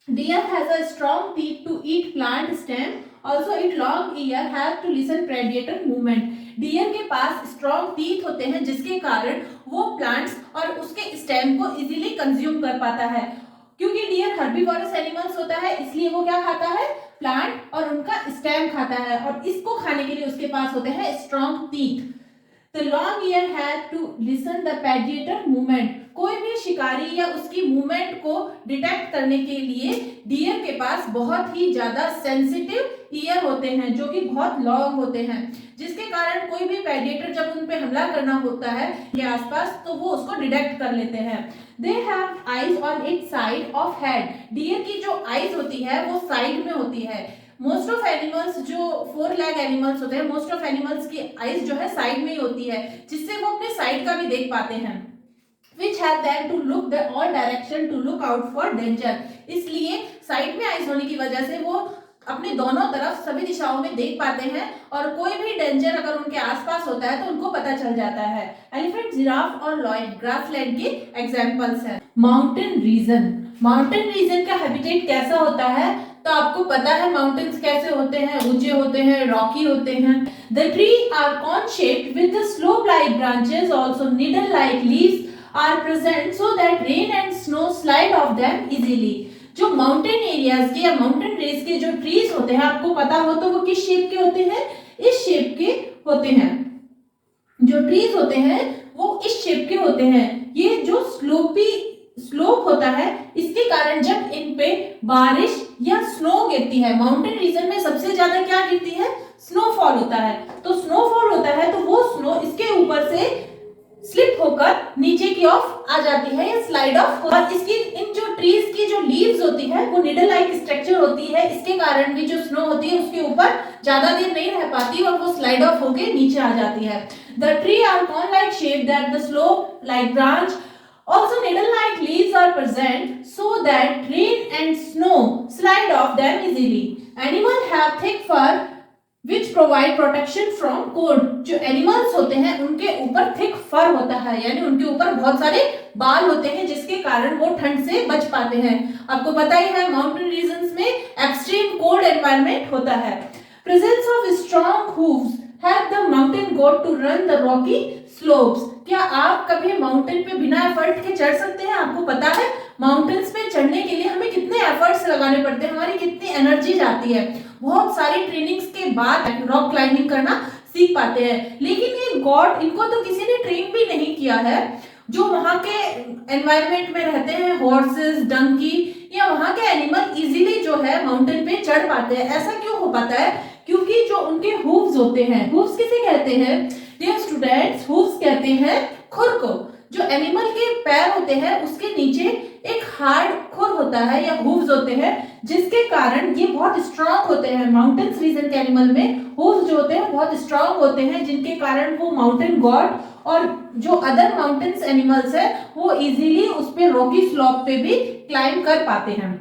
Deer has a strong teeth to eat plant stem. Also, its long ear help to listen predator movement. Deer के पास स्ट्रॉन्ग टीथ होते हैं, जिसके कारण वो प्लांट्स और उसके स्टेम को इजीली कंज्यूम कर पाता है। क्योंकि डियर हर्बीवोरस एनिमल्स होता है, इसलिए वो क्या खाता है, प्लांट और उनका स्टेम खाता है, और इसको खाने के लिए उसके पास होते हैं strong teeth. The long ear had to listen the predator movement. कोई भी शिकारी या उसकी मूवमेंट को डिटेक्ट करने के लिए डियर के पास बहुत ही ज्यादा सेंसिटिव ईयर होते हैं, जो कि बहुत लॉन्ग होते हैं, जिसके कारण कोई भी प्रेडेटर जब उन पे हमला करना होता है के आसपास, तो वो उसको डिटेक्ट कर लेते हैं। They have eyes on its side of head. Deer की जो आईज होती है वो साइड में होती है। मोस्ट ऑफ एनिमल्स जो 4 लेग एनिमल्स होते हैं, मोस्ट ऑफ एनिमल्स की आईज जो है साइड में ही होती है, जिससे वो अपने साइड का भी देख पाते हैं। Which help them to look the all direction to look out for danger. इसलिए साइड में आईज होने की वजह से वो अपने दोनों तरफ सभी दिशाओं में देख पाते हैं, और कोई भी डेंजर अगर उनके आसपास होता है तो उनको पता चल जाता है। एलिफेंट, जिराफ और लॉयन ग्रासलैंड के एग्जांपल्स हैं। माउंटेन रीजन, माउंटेन रीजन का हैबिटेट कैसा होता है, तो आपको पता है माउंटेन्स कैसे होते हैं, ऊंचे होते हैं, रॉकी होते हैं। The tree are cone shaped with the slope like branches, also needle like leaves are present so that rain and snow slide off them easily. जो माउंटेन एरियाज के या माउंटेन रेंज के जो ट्रीज होते हैं, आपको पता हो तो वो किस शेप के होते हैं? इस शेप के होते हैं। जो ट्रीज होते हैं वो इस शेप के होते हैं। ये जो स्लोप होता है, इसके कारण जब इन पे बारिश या स्नो गिरती है, माउंटेन रीजन में सबसे ज्यादा क्या गिरती है? स्नोफॉल होता है। तो स्नोफॉल होता है तो वो स्नो इसके ऊपर से स्लिप होकर नीचे की ओर आ जाती है या स्लाइड ऑफ। और इसकी इन जो ट्रीज की जो लीव्स होती है वो निडल लाइक स्ट्रक्चर होती है, इसके कारण भी जो स्नो होती है उसके ऊपर ज्यादा देर नहीं रह पाती और वो स्लाइड ऑफ होके नीचे आ जाती है। The tree are cone like shape that the slope like branch also needle-like leaves are present so that rain and snow slide off them easily. Animals have thick fur which provide protection from cold. जो animals होते हैं उनके ऊपर thick फर होता है, यानी उनके ऊपर बहुत सारे बाल होते हैं जिसके कारण वो ठंड से बच पाते हैं। आपको पता ही है माउंटेन रीजन्स में एक्सट्रीम कोल्ड एनवायरनमेंट होता है। Presence of strong hooves help the mountain goat to run the rocky slopes. क्या आप कभी माउंटेन पे बिना एफर्ट के चढ़ सकते हैं? आपको पता है माउंटेन्स पे चढ़ने के लिए हमें कितने एफर्ट्स लगाने पड़ते हैं, हमारी कितनी एनर्जी जाती है। बहुत सारी ट्रेनिंग्स के बाद रॉक क्लाइंबिंग करना सीख पाते हैं। लेकिन ये गॉड, इनको तो किसी ने ट्रेन भी नहीं किया है। जो वहां के एनवायरनमेंट में रहते हैं, हॉर्सेस, डंकी या वहां के एनिमल इजीली जो है माउंटेन पे चढ़ पाते हैं। ऐसा क्यों हो पाता है? क्योंकि जो उनके हूव्स होते हैं, हूव्स किसे कहते हैं डियर स्टूडेंट्स? हूव्स कहते हैं खुर को। जो एनिमल के पैर होते हैं उसके नीचे एक हार्ड खुर होता है या हूव्स होते हैं, जिसके कारण ये बहुत स्ट्रांग होते हैं। माउंटेन्स रीजन के एनिमल में हूव्स जो होते हैं बहुत स्ट्रांग होते हैं, जिनके कारण वो माउंटेन गॉड और जो अदर माउंटेन्स एनिमल्स है वो इजीली उस पे रॉकी स्लोप पे भी क्लाइंब कर पाते हैं।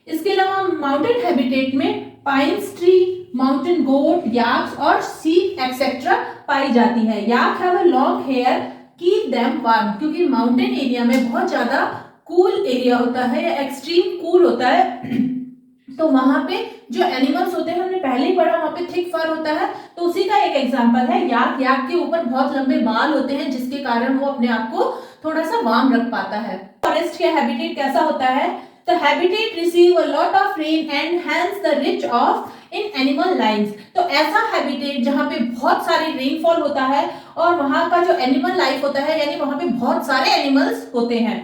इसके अलावा माउंटेन हैबिटेट में pines tree, mountain goat, yaks और शीप एक्सेट्रा पाई जाती है। Yak have a long hair keep them warm, क्योंकि माउंटेन एरिया में बहुत ज्यादा कूल एरिया होता है या एक्सट्रीम कूल होता है तो वहां पे जो एनिमल्स होते हैं, हमने पहले ही पढ़ा, वहां पे थिक फर होता है। तो उसी का एक एग्जांपल है याक। याक के ऊपर बहुत लंबे बाल होते हैं जिसके कारण वो अपने आप को थोड़ा सा वार्म रख पाता है। फॉरेस्ट का हैबिटेट कैसा होता है? The habitat receive a lot of rain and hence the rich of in animal lives. तो ऐसा हैबिटेट जहाँ पे बहुत सारी रेनफॉल होता है और वहाँ का जो एनिमल लाइफ होता है, यानी वहाँ पे बहुत सारे एनिमल्स होते हैं।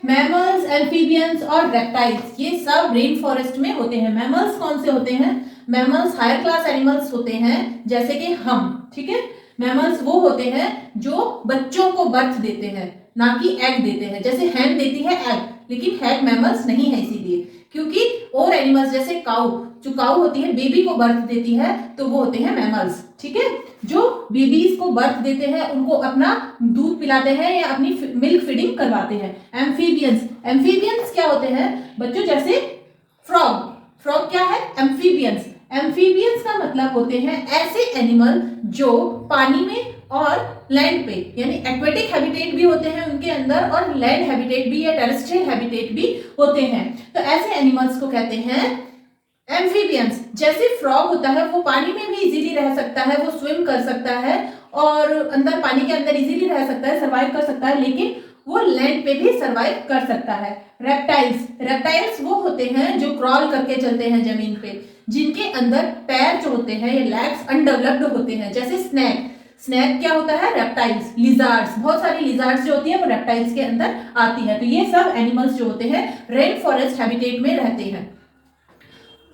मैमल्स, एम्फीबियंस और रेप्टाइल्स, ये सब रेन फॉरेस्ट में होते हैं। मैमल्स कौन से होते हैं? मैमल्स हायर क्लास एनिमल्स होते हैं, जैसे कि हम, ठीक है। मैमल्स वो होते हैं जो बच्चों को बर्थ देते हैं, ना कि एग देते हैं। जैसे हैन देती है एग, लेकिन हैग मैमल्स नहीं है इसीलिए, क्योंकि और एनिमल्स जैसे काऊ, जो काऊ होती है बेबी को बर्थ देती है, तो वो होते हैं मैमल्स, ठीक है। जो बेबीज को बर्थ देते हैं उनको अपना दूध पिलाते हैं या अपनी मिल्क फीडिंग करवाते हैं। एम्फीबियंस, एम्फीबियंस क्या होते हैं बच्चों? जैसे फ्रॉग, फ्रॉग क्या है? एम्फीबियंस। एम्फीबियंस का मतलब होते हैं ऐसे एनिमल जो पानी में और लैंड पे, यानी एक्वेटिक हैबिटेट भी होते हैं उनके अंदर और लैंड हैबिटेट भी या टेरेस्ट्रियल हैबिटेट भी होते हैं। तो ऐसे एनिमल्स को कहते हैं एम्फीबियंस। जैसे फ्रॉग होता है वो पानी में भी इजीली रह सकता है, वो स्विम कर सकता है और अंदर पानी के अंदर इजीली रह सकता है, सर्वाइव कर सकता है, लेकिन वो लैंड पे भी सर्वाइव कर सकता है। रेप्टाइल्स, रेप्टाइल्स वो होते हैं जो क्रॉल करके चलते हैं जमीन पे, जिनके अंदर पैर जो होते हैं ये लेग्स अनडेवलप्ड होते हैं। जैसे स्नेक, स्नेक क्या होता है? रेप्टाइल्स। लिजार्ड्स, बहुत सारी लिजार्ड्स जो होती है वो रेप्टाइल्स के अंदर आती है। तो ये सब एनिमल्स जो होते हैं रेन फॉरेस्ट हैबिटेट में रहते हैं।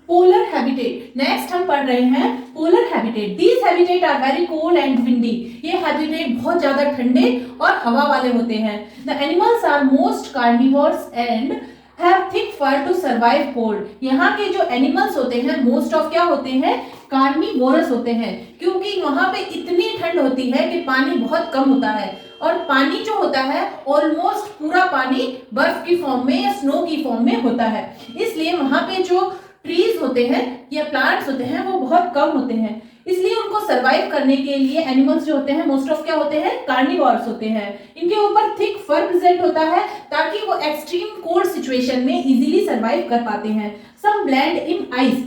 पोलर हैबिटेट, नेक्स्ट हम पढ़ रहे हैं polar habitat. These habitat are very cold and windy, ये हैबिटेट बहुत ज्यादा ठंडे और हवा वाले होते हैं। The animals are most carnivores and have thick fur to survive cold. यहाँ के जो एनिमल्स होते हैं मोस्ट ऑफ क्या होते हैं? कार्निवोरस होते हैं, क्योंकि वहां पे इतनी ठंड होती है कि पानी बहुत कम होता है और पानी जो होता है ऑलमोस्ट पूरा पानी बर्फ की फॉर्म में या स्नो की फॉर्म में होता है। इसलिए वहां पे जो ट्रीज होते हैं या प्लांट्स होते हैं वो बहुत कम होते हैं, इसलिए उनको सरवाइव करने के लिए एनिमल्स जो होते हैं मोस्ट ऑफ क्या होते हैं? कार्निवोरस होते हैं। इनके ऊपर थिक फर प्रेजेंट होता है ताकि वो एक्सट्रीम कोल्ड सिचुएशन में इजीली सरवाइव कर पाते हैं। सम ब्लेंड इन आइस,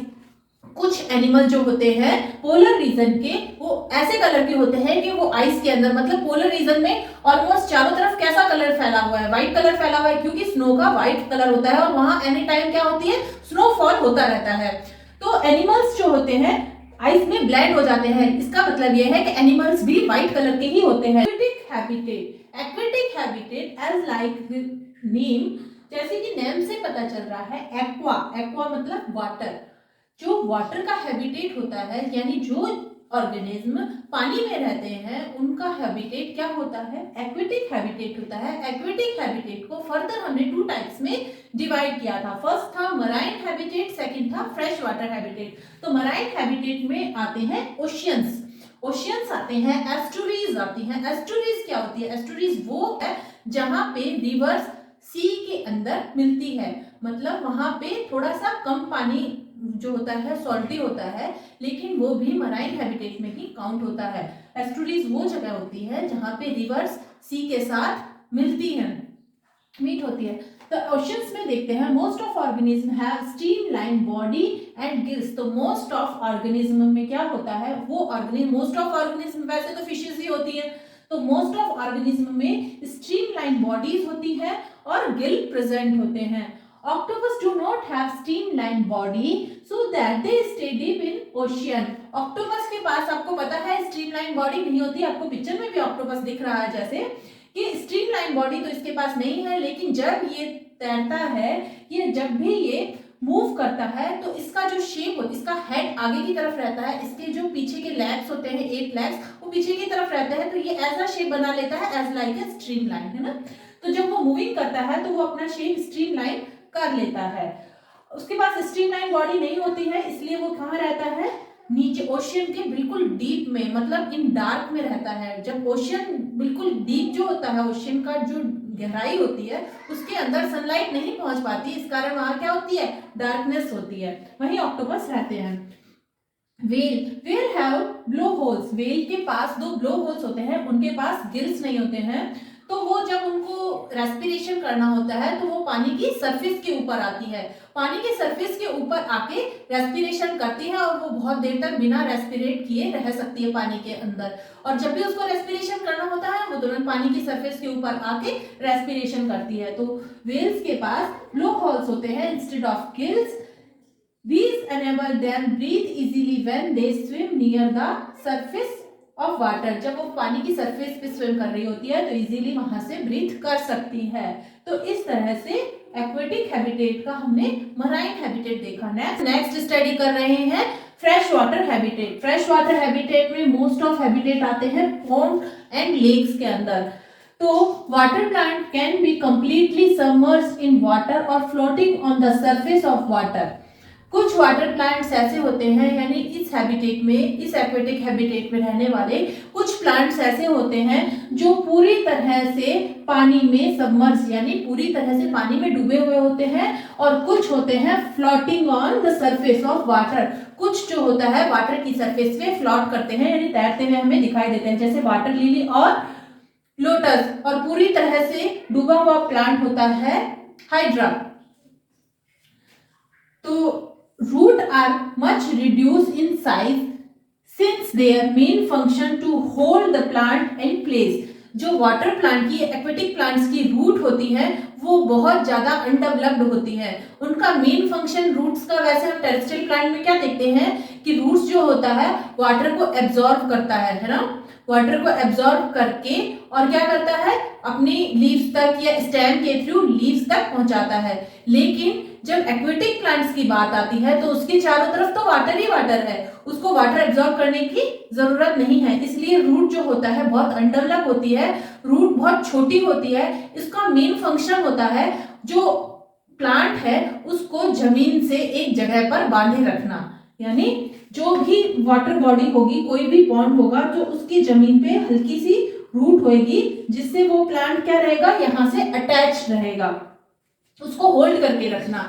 कुछ एनिमल जो होते हैं पोलर रीजन के, वो ऐसे कलर के होते हैं कि वो आइस के अंदर, मतलब पोलर रीजन में ऑलमोस्ट चारों तरफ कैसा कलर फैला हुआ है, व्हाइट कलर फैला हुआ है, क्योंकि स्नो का व्हाइट कलर होता है और वहां एनी टाइम क्या होती है, स्नोफॉल होता रहता है। तो एनिमल्स जो होते हैं आइस में ब्लेंड हो जाते हैं, इसका मतलब यह है कि एनिमल्स भी व्हाइट कलर के ही होते हैं। Aquatic habitat as like name, जैसे कि नेम से पता चल रहा है, एक्वा मतलब वाटर, जो वाटर का हैबिटेट होता है, यानी जो ऑर्गेनिज्म पानी में रहते हैं उनका हैबिटेट क्या होता है, एक्वेटिक हैबिटेट होता है। एक्वेटिक हैबिटेट को फर्दर हमने 2 टाइप्स में डिवाइड किया था। फर्स्ट था मराइन हैबिटेट, सेकंड था फ्रेश वाटर हैबिटेट। तो मराइन हैबिटेट में आते हैं ओशियंस आते हैं, एस्टुरीज आती हैं। एस्टुरीज क्या होती है, एस्टुरीज वो है जहां पे रिवर्स सी के अंदर मिलती है, मतलब वहां पे थोड़ा सा कम पानी जो होता है सॉल्टी होता है, लेकिन वो भी मराइन हैबिटेट में ही काउंट होता है। एस्टुरीज वो जगह होती है जहां पे रिवर्स सी के साथ मिलती है, मीट होती है। तो ओशंस में देखते हैं most of organism have streamline body and gills. तो मोस्ट ऑफ ऑर्गेनिज्म में क्या होता है, वो ऑर्गेनिज्म, मोस्ट ऑफ ऑर्गेनिज्म वैसे तो फिशेस ही होती है, तो मोस्ट ऑफ ऑर्गेनिज्म में स्ट्रीमलाइन बॉडीज होती है और गिल प्रेजेंट होते हैं। Octopus do not have streamlined body so that they stay deep in ocean. Octopus के पास आपको पता है streamlined body नहीं होती, आपको पिक्चर में भी octopus दिख रहा है जैसे कि streamlined body तो इसके पास नहीं है, लेकिन जब ये तैरता है, ये जब भी ये मूव करता है तो इसका जो शेप होता है, इसका हेड आगे की तरफ रहता है, इसके जो पीछे के लेग्स होते हैं 8 लेग्स वो पीछे की तरफ रहते हैं, तो ये ऐसा शेप बना लेता है एज लाइक ए स्ट्रीमलाइन, है ना। तो जब वो मूविंग करता है तो वो अपना शेप स्ट्रीमलाइन कर लेता है। उसके पास स्ट्रीमलाइन बॉडी नहीं होती है, इसलिए वो कहाँ रहता है, नीचे ओशियन के बिल्कुल डीप में, मतलब इन डार्क में रहता है। जब ओशियन बिल्कुल डीप जो होता है, ओशियन का जो गहराई होती है उसके अंदर सनलाइट नहीं पहुंच पाती, इस कारण वहां क्या होती है, डार्कनेस होती है, वहीं ऑक्टोपस रहते हैं। Well have blow holes, well के पास 2 ब्लो होल्स होते हैं, उनके पास गिल्स नहीं होते हैं, तो वो जब उनको रेस्पिरेशन करना होता है तो वो पानी की सरफेस के ऊपर आती है, पानी के सरफेस के ऊपर आके रेस्पिरेशन करती है और वो बहुत देर तक बिना रेस्पिरेट किए रह सकती है पानी के अंदर, और जब भी उसको रेस्पिरेशन करना होता है वो तुरंत पानी की सरफेस के ऊपर आके रेस्पिरेशन करती है। तो वेल्स के पास ब्लो होल्स होते हैं instead of gills. These enable them breathe easily when they swim near the surface of water. जब वो पानी की सरफेस पे स्विम कर रही होती है तो इजीली वहां से ब्रीथ कर सकती है। तो इस तरह से एक्वेटिक हैबिटेट का हमने मराइन हैबिटेट देखा। नेक्स्ट स्टडी कर रहे हैं fresh water habitat. Fresh water habitat में मोस्ट ऑफ हैबिटेट आते हैं पॉन्ड एंड लेक्स के अंदर। तो water plant can be completely submerged in water और floating on the surface of water. कुछ वाटर प्लांट्स ऐसे होते हैं, यानी इस हैबिटेट में, इस एक्वेटिक हैबिटेट में रहने वाले कुछ प्लांट्स ऐसे होते हैं जो पूरी तरह से पानी में सबमर्ज, यानी पूरी तरह से पानी में डूबे हुए होते हैं, और कुछ होते हैं floating on the surface of water. कुछ जो होता है वाटर की सरफेस पे फ्लोट करते हैं, यानी तैरते हुए हमें दिखाई देते हैं, जैसे वाटर लिली और लोटस। और पूरी तरह से डूबा हुआ प्लांट होता है हाइड्रा। तो root are much reduced in size since their main function to hold the plant in place. जो वाटर प्लांट की, एक्वेटिक प्लांट्स की रूट होती है वो बहुत ज्यादा अनडेवलप्ड होती है। उनका मेन फंक्शन रूट्स का, वैसे हम टेरेस्ट्रियल प्लांट में क्या देखते हैं कि रूट्स जो होता है वाटर को एब्जॉर्ब करता है ना, वाटर को एब्जॉर्ब करके और क्या करता है, अपनी लीव्स तक या स्टेम के थ्रू लीव्स तक पहुंचाता है। लेकिन जब एक्वेटिक प्लांट्स की बात आती है तो उसके चारों तरफ तो वाटर ही वाटर है, उसको वाटर एब्जॉर्ब करने की जरूरत नहीं है, इसलिए रूट जो होता है बहुत अनडेवलप होती है, रूट बहुत छोटी होती है। इसका मेन फंक्शन होता है जो प्लांट है उसको जमीन से एक जगह पर बांधे रखना, यानी जो भी वाटर बॉडी होगी, कोई भी पॉन्ड होगा, तो उसकी जमीन पे हल्की सी रूट होगी जिससे वो प्लांट क्या रहेगा, यहाँ से अटैच रहेगा, उसको होल्ड करके रखना।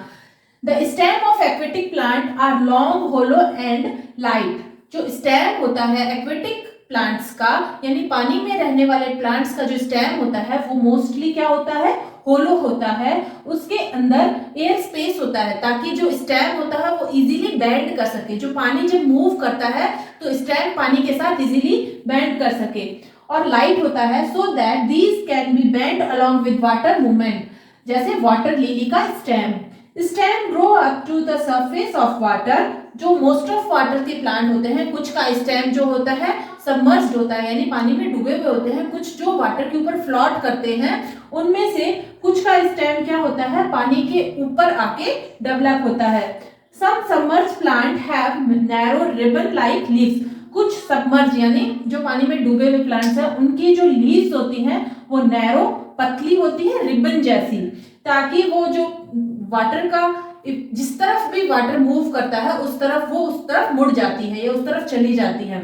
The stem of aquatic plant are long, hollow and light. जो स्टेम होता है एक्वेटिक प्लांट्स का यानी पानी में रहने वाले प्लांट्स का जो स्टेम होता है वो मोस्टली क्या होता है, होलो होता है। उसके अंदर एयर स्पेस होता है ताकि जो स्टेम होता है वो इजीली बेंड कर सके। जो पानी जब मूव करता है तो स्टेम पानी के साथ इजीली बेंड कर सके। और लाइट होता है so that these can be bend along with water movement, जैसे वाटर लिली का stem. Stem grow up to the surface of water. जो मोस्ट ऑफ वाटर के प्लांट होते हैं, कुछ का स्टेम जो होता है सबमर्ज्ड होता है यानी पानी में डूबे हुए होते हैं, कुछ जो वाटर के ऊपर फ्लोट करते हैं, उनमें से कुछ का स्टेम क्या होता है, पानी के ऊपर आके डेवलप होता है। Some submerged plant have narrow ribbon like leaves. कुछ सबमर्ज यानी जो पानी में डूबे हुए प्लांट्स हैं, उनकी जो लीव्स होती हैं वो नैरो पतली होती है, रिबन जैसी, ताकि वो जो वाटर का जिस तरफ भी वाटर मूव करता है उस तरफ मुड़ जाती है या उस तरफ चली जाती है।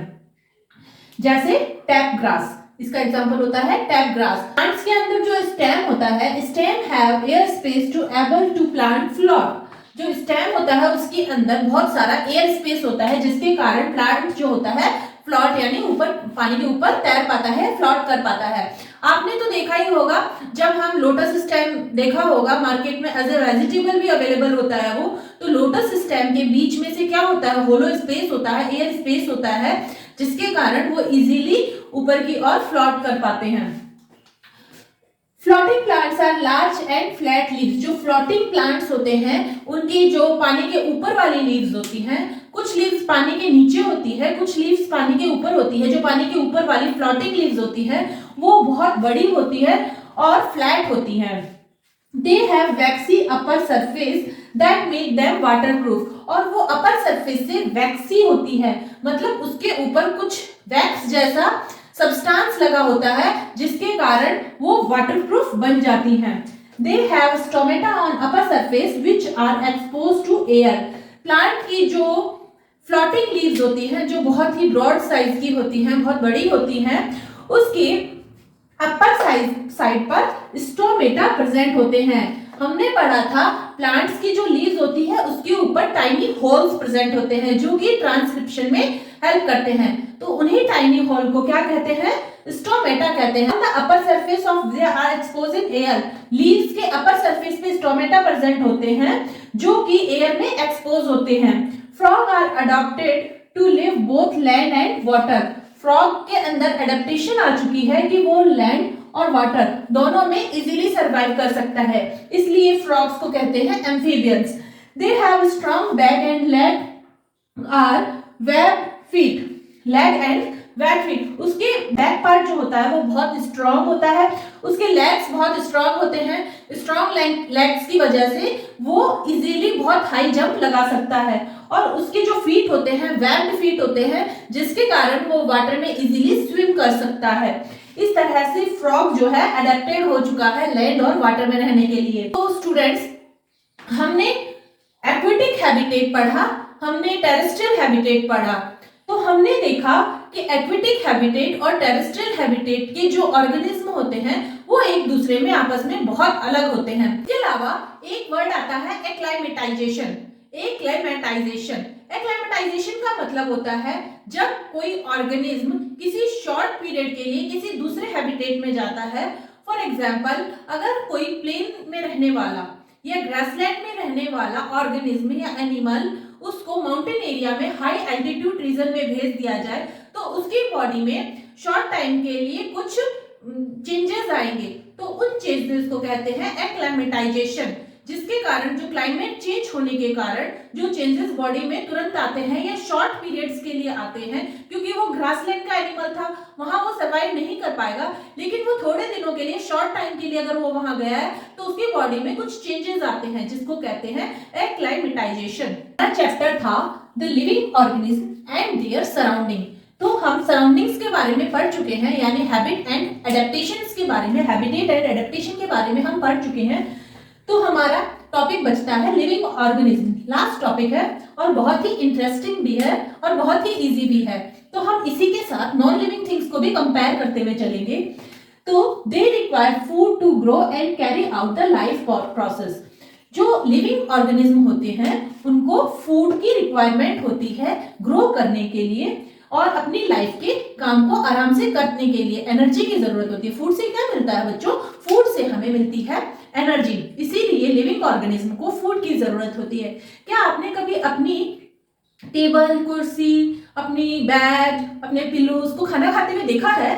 जैसे टैप ग्रास, इसका एग्जांपल होता है टैप ग्रास। प्लांट्स के अंदर जो स्टेम होता है, stem have air space to able to plant float. जो स्टेम होता है उसके अंदर बहुत सारा एयर स्पेस होता है, जिसके कारण प्लांट जो होता है फ्लोट यानी ऊपर पानी के ऊपर तैर पाता है, फ्लोट कर पाता है। आपने तो देखा ही होगा, जब हम लोटस स्टेम देखा होगा मार्केट में एज ए वेजिटेबल भी अवेलेबल होता है वो, तो लोटस स्टेम के बीच में से क्या होता है, होलो स्पेस होता है, एयर स्पेस होता है, जिसके कारण वो इजीली ऊपर की ओर फ्लोट कर पाते हैं। Floating plants are large and flat leaves. जो फ्लोटिंग प्लांट्स होते हैं उनकी जो पानी के ऊपर वाली लीव्स होती हैं, कुछ लीव्स पानी के नीचे होती है, कुछ लीव्स पानी के ऊपर होती है। जो पानी के ऊपर वाली फ्लोटिंग लीव्स होती है वो बहुत बड़ी होती है और फ्लैट होती है। They have vaccine upper surface that make them waterproof. और वो अपर सरफेस से वैक्सी होती है, मतलब उसके ऊपर कुछ वैक्स जैसा सब्सटेंस लगा होता है, जिसके कारण वो वाटरप्रूफ बन जाती हैं। They have stomata on upper surface which are expose to air. Plant की जो फ्लोटिंग लीव्स होती हैं, जो बहुत ही ब्रॉड साइज की होती हैं, बहुत बड़ी होती हैं, उसके अपर साइड पर स्टोमेटा प्रेजेंट होते हैं। हमने पढ़ा था प्लांट्स की जो लीव्स होती है उसके ऊपर टाइनी होल्स प्रेजेंट होते हैं, जो कि ट्रांसक्रिप्शन में हेल्प करते हैं। तो उन्हीं टाइनी होल को क्या कहते हैं, स्टोमेटा कहते हैं। The upper surface of they are expose in air. Leaves के अपर सरफेस पे स्टोमेटा प्रेजेंट होते हैं, जो कि एयर में एक्सपोज होते हैं। Frog are adopted to live both land and water. Frog के अंदर एडेप्टेशन आ चुकी है कि वो लैंड और वाटर दोनों में इजीली सर्वाइव कर सकता है, इसलिए फ्रॉग्स को कहते हैं amphibians. They have strong back and leg are web feet. Leg and web feet, उसके बैक पार्ट जो होता है वो बहुत स्ट्रॉन्ग होता है, उसके लेग्स बहुत स्ट्रॉन्ग होते हैं। स्ट्रॉन्ग लेग्स की वजह से वो इजीली बहुत हाई जंप लगा सकता है, और उसके जो फीट होते हैं वेब्ड फीट होते हैं, जिसके कारण वो वाटर में इजीली स्विम कर सकता है। इस तरह से फ्रॉग जो है अडेप्टेड हो चुका है लैंड और वाटर में रहने के लिए। तो स्टूडेंट्स, हमने एक्वेटिक हैबिटेट पढ़ा, हमने टेरेस्ट्रियल हैबिटेट पढ़ा। तो हमने देखा कि एक्वेटिक हैबिटेट और टेरेस्ट्रियल हैबिटेट के जो ऑर्गेनिज्म होते हैं वो एक दूसरे में आपस में बहुत अलग होते हैं। इसके अलावा एक वर्ड आता है एक्लाइमेटाइजेशन। एक्लाइमेटाइजेशन का मतलब होता है जब कोई ऑर्गेनिज्म किसी शॉर्ट पीरियड के लिए किसी दूसरे हैबिटेट में जाता है। फॉर एग्जाम्पल, अगर कोई प्लेन में रहने वाला या ग्रासलैंड में रहने वाला ऑर्गेनिज्म या एनिमल उसको माउंटेन एरिया में हाई एल्टीट्यूड रीजन में भेज दिया जाए, तो उसकी बॉडी में शॉर्ट टाइम के लिए कुछ चेंजेस आएंगे, तो उन चेंजेस को कहते हैं एक्लाइमेटाइजेशन। जिसके कारण जो क्लाइमेट चेंज होने के कारण जो चेंजेस बॉडी में तुरंत आते हैं या शॉर्ट पीरियड्स के लिए आते हैं, क्योंकि वो ग्रासलैंड का एनिमल था, वहां वो सर्वाइव नहीं कर पाएगा, लेकिन वो थोड़े दिनों के लिए शॉर्ट टाइम के लिए अगर वो वहां गया है तो उसकी बॉडी में कुछ चेंजेस आते हैं, जिसको कहते हैं एक्लाइमेटाइजेशन। चैप्टर था the living organism and their surrounding. तो हम सराउंडिंग्स के बारे में पढ़ चुके हैं, यानी हैबिट एंड एडेप्टेशंस के बारे में, हैबिटेट एंड एडेप्टेशन के बारे में हम पढ़ चुके हैं। तो हमारा टॉपिक बचता है लिविंग ऑर्गेनिज्म, लास्ट टॉपिक है और बहुत ही इंटरेस्टिंग भी है और बहुत ही इजी भी है। तो हम इसी के साथ नॉन लिविंग थिंग्स को भी कंपेयर करते हुए चलेंगे। तो they require food to grow and carry out the life process. जो लिविंग ऑर्गेनिज्म होते हैं उनको फूड की रिक्वायरमेंट होती है ग्रो करने के लिए, और अपनी लाइफ के काम को आराम से करने के लिए एनर्जी की जरूरत होती है। फूड से क्या मिलता है बच्चों? फूड से हमें मिलती है एनर्जी। इसीलिए लिविंग ऑर्गेनिज्म को फूड की जरूरत होती है। क्या आपने कभी अपनी टेबल, कुर्सी, अपनी बेड, अपने पिलोज को खाना खाते हुए देखा है?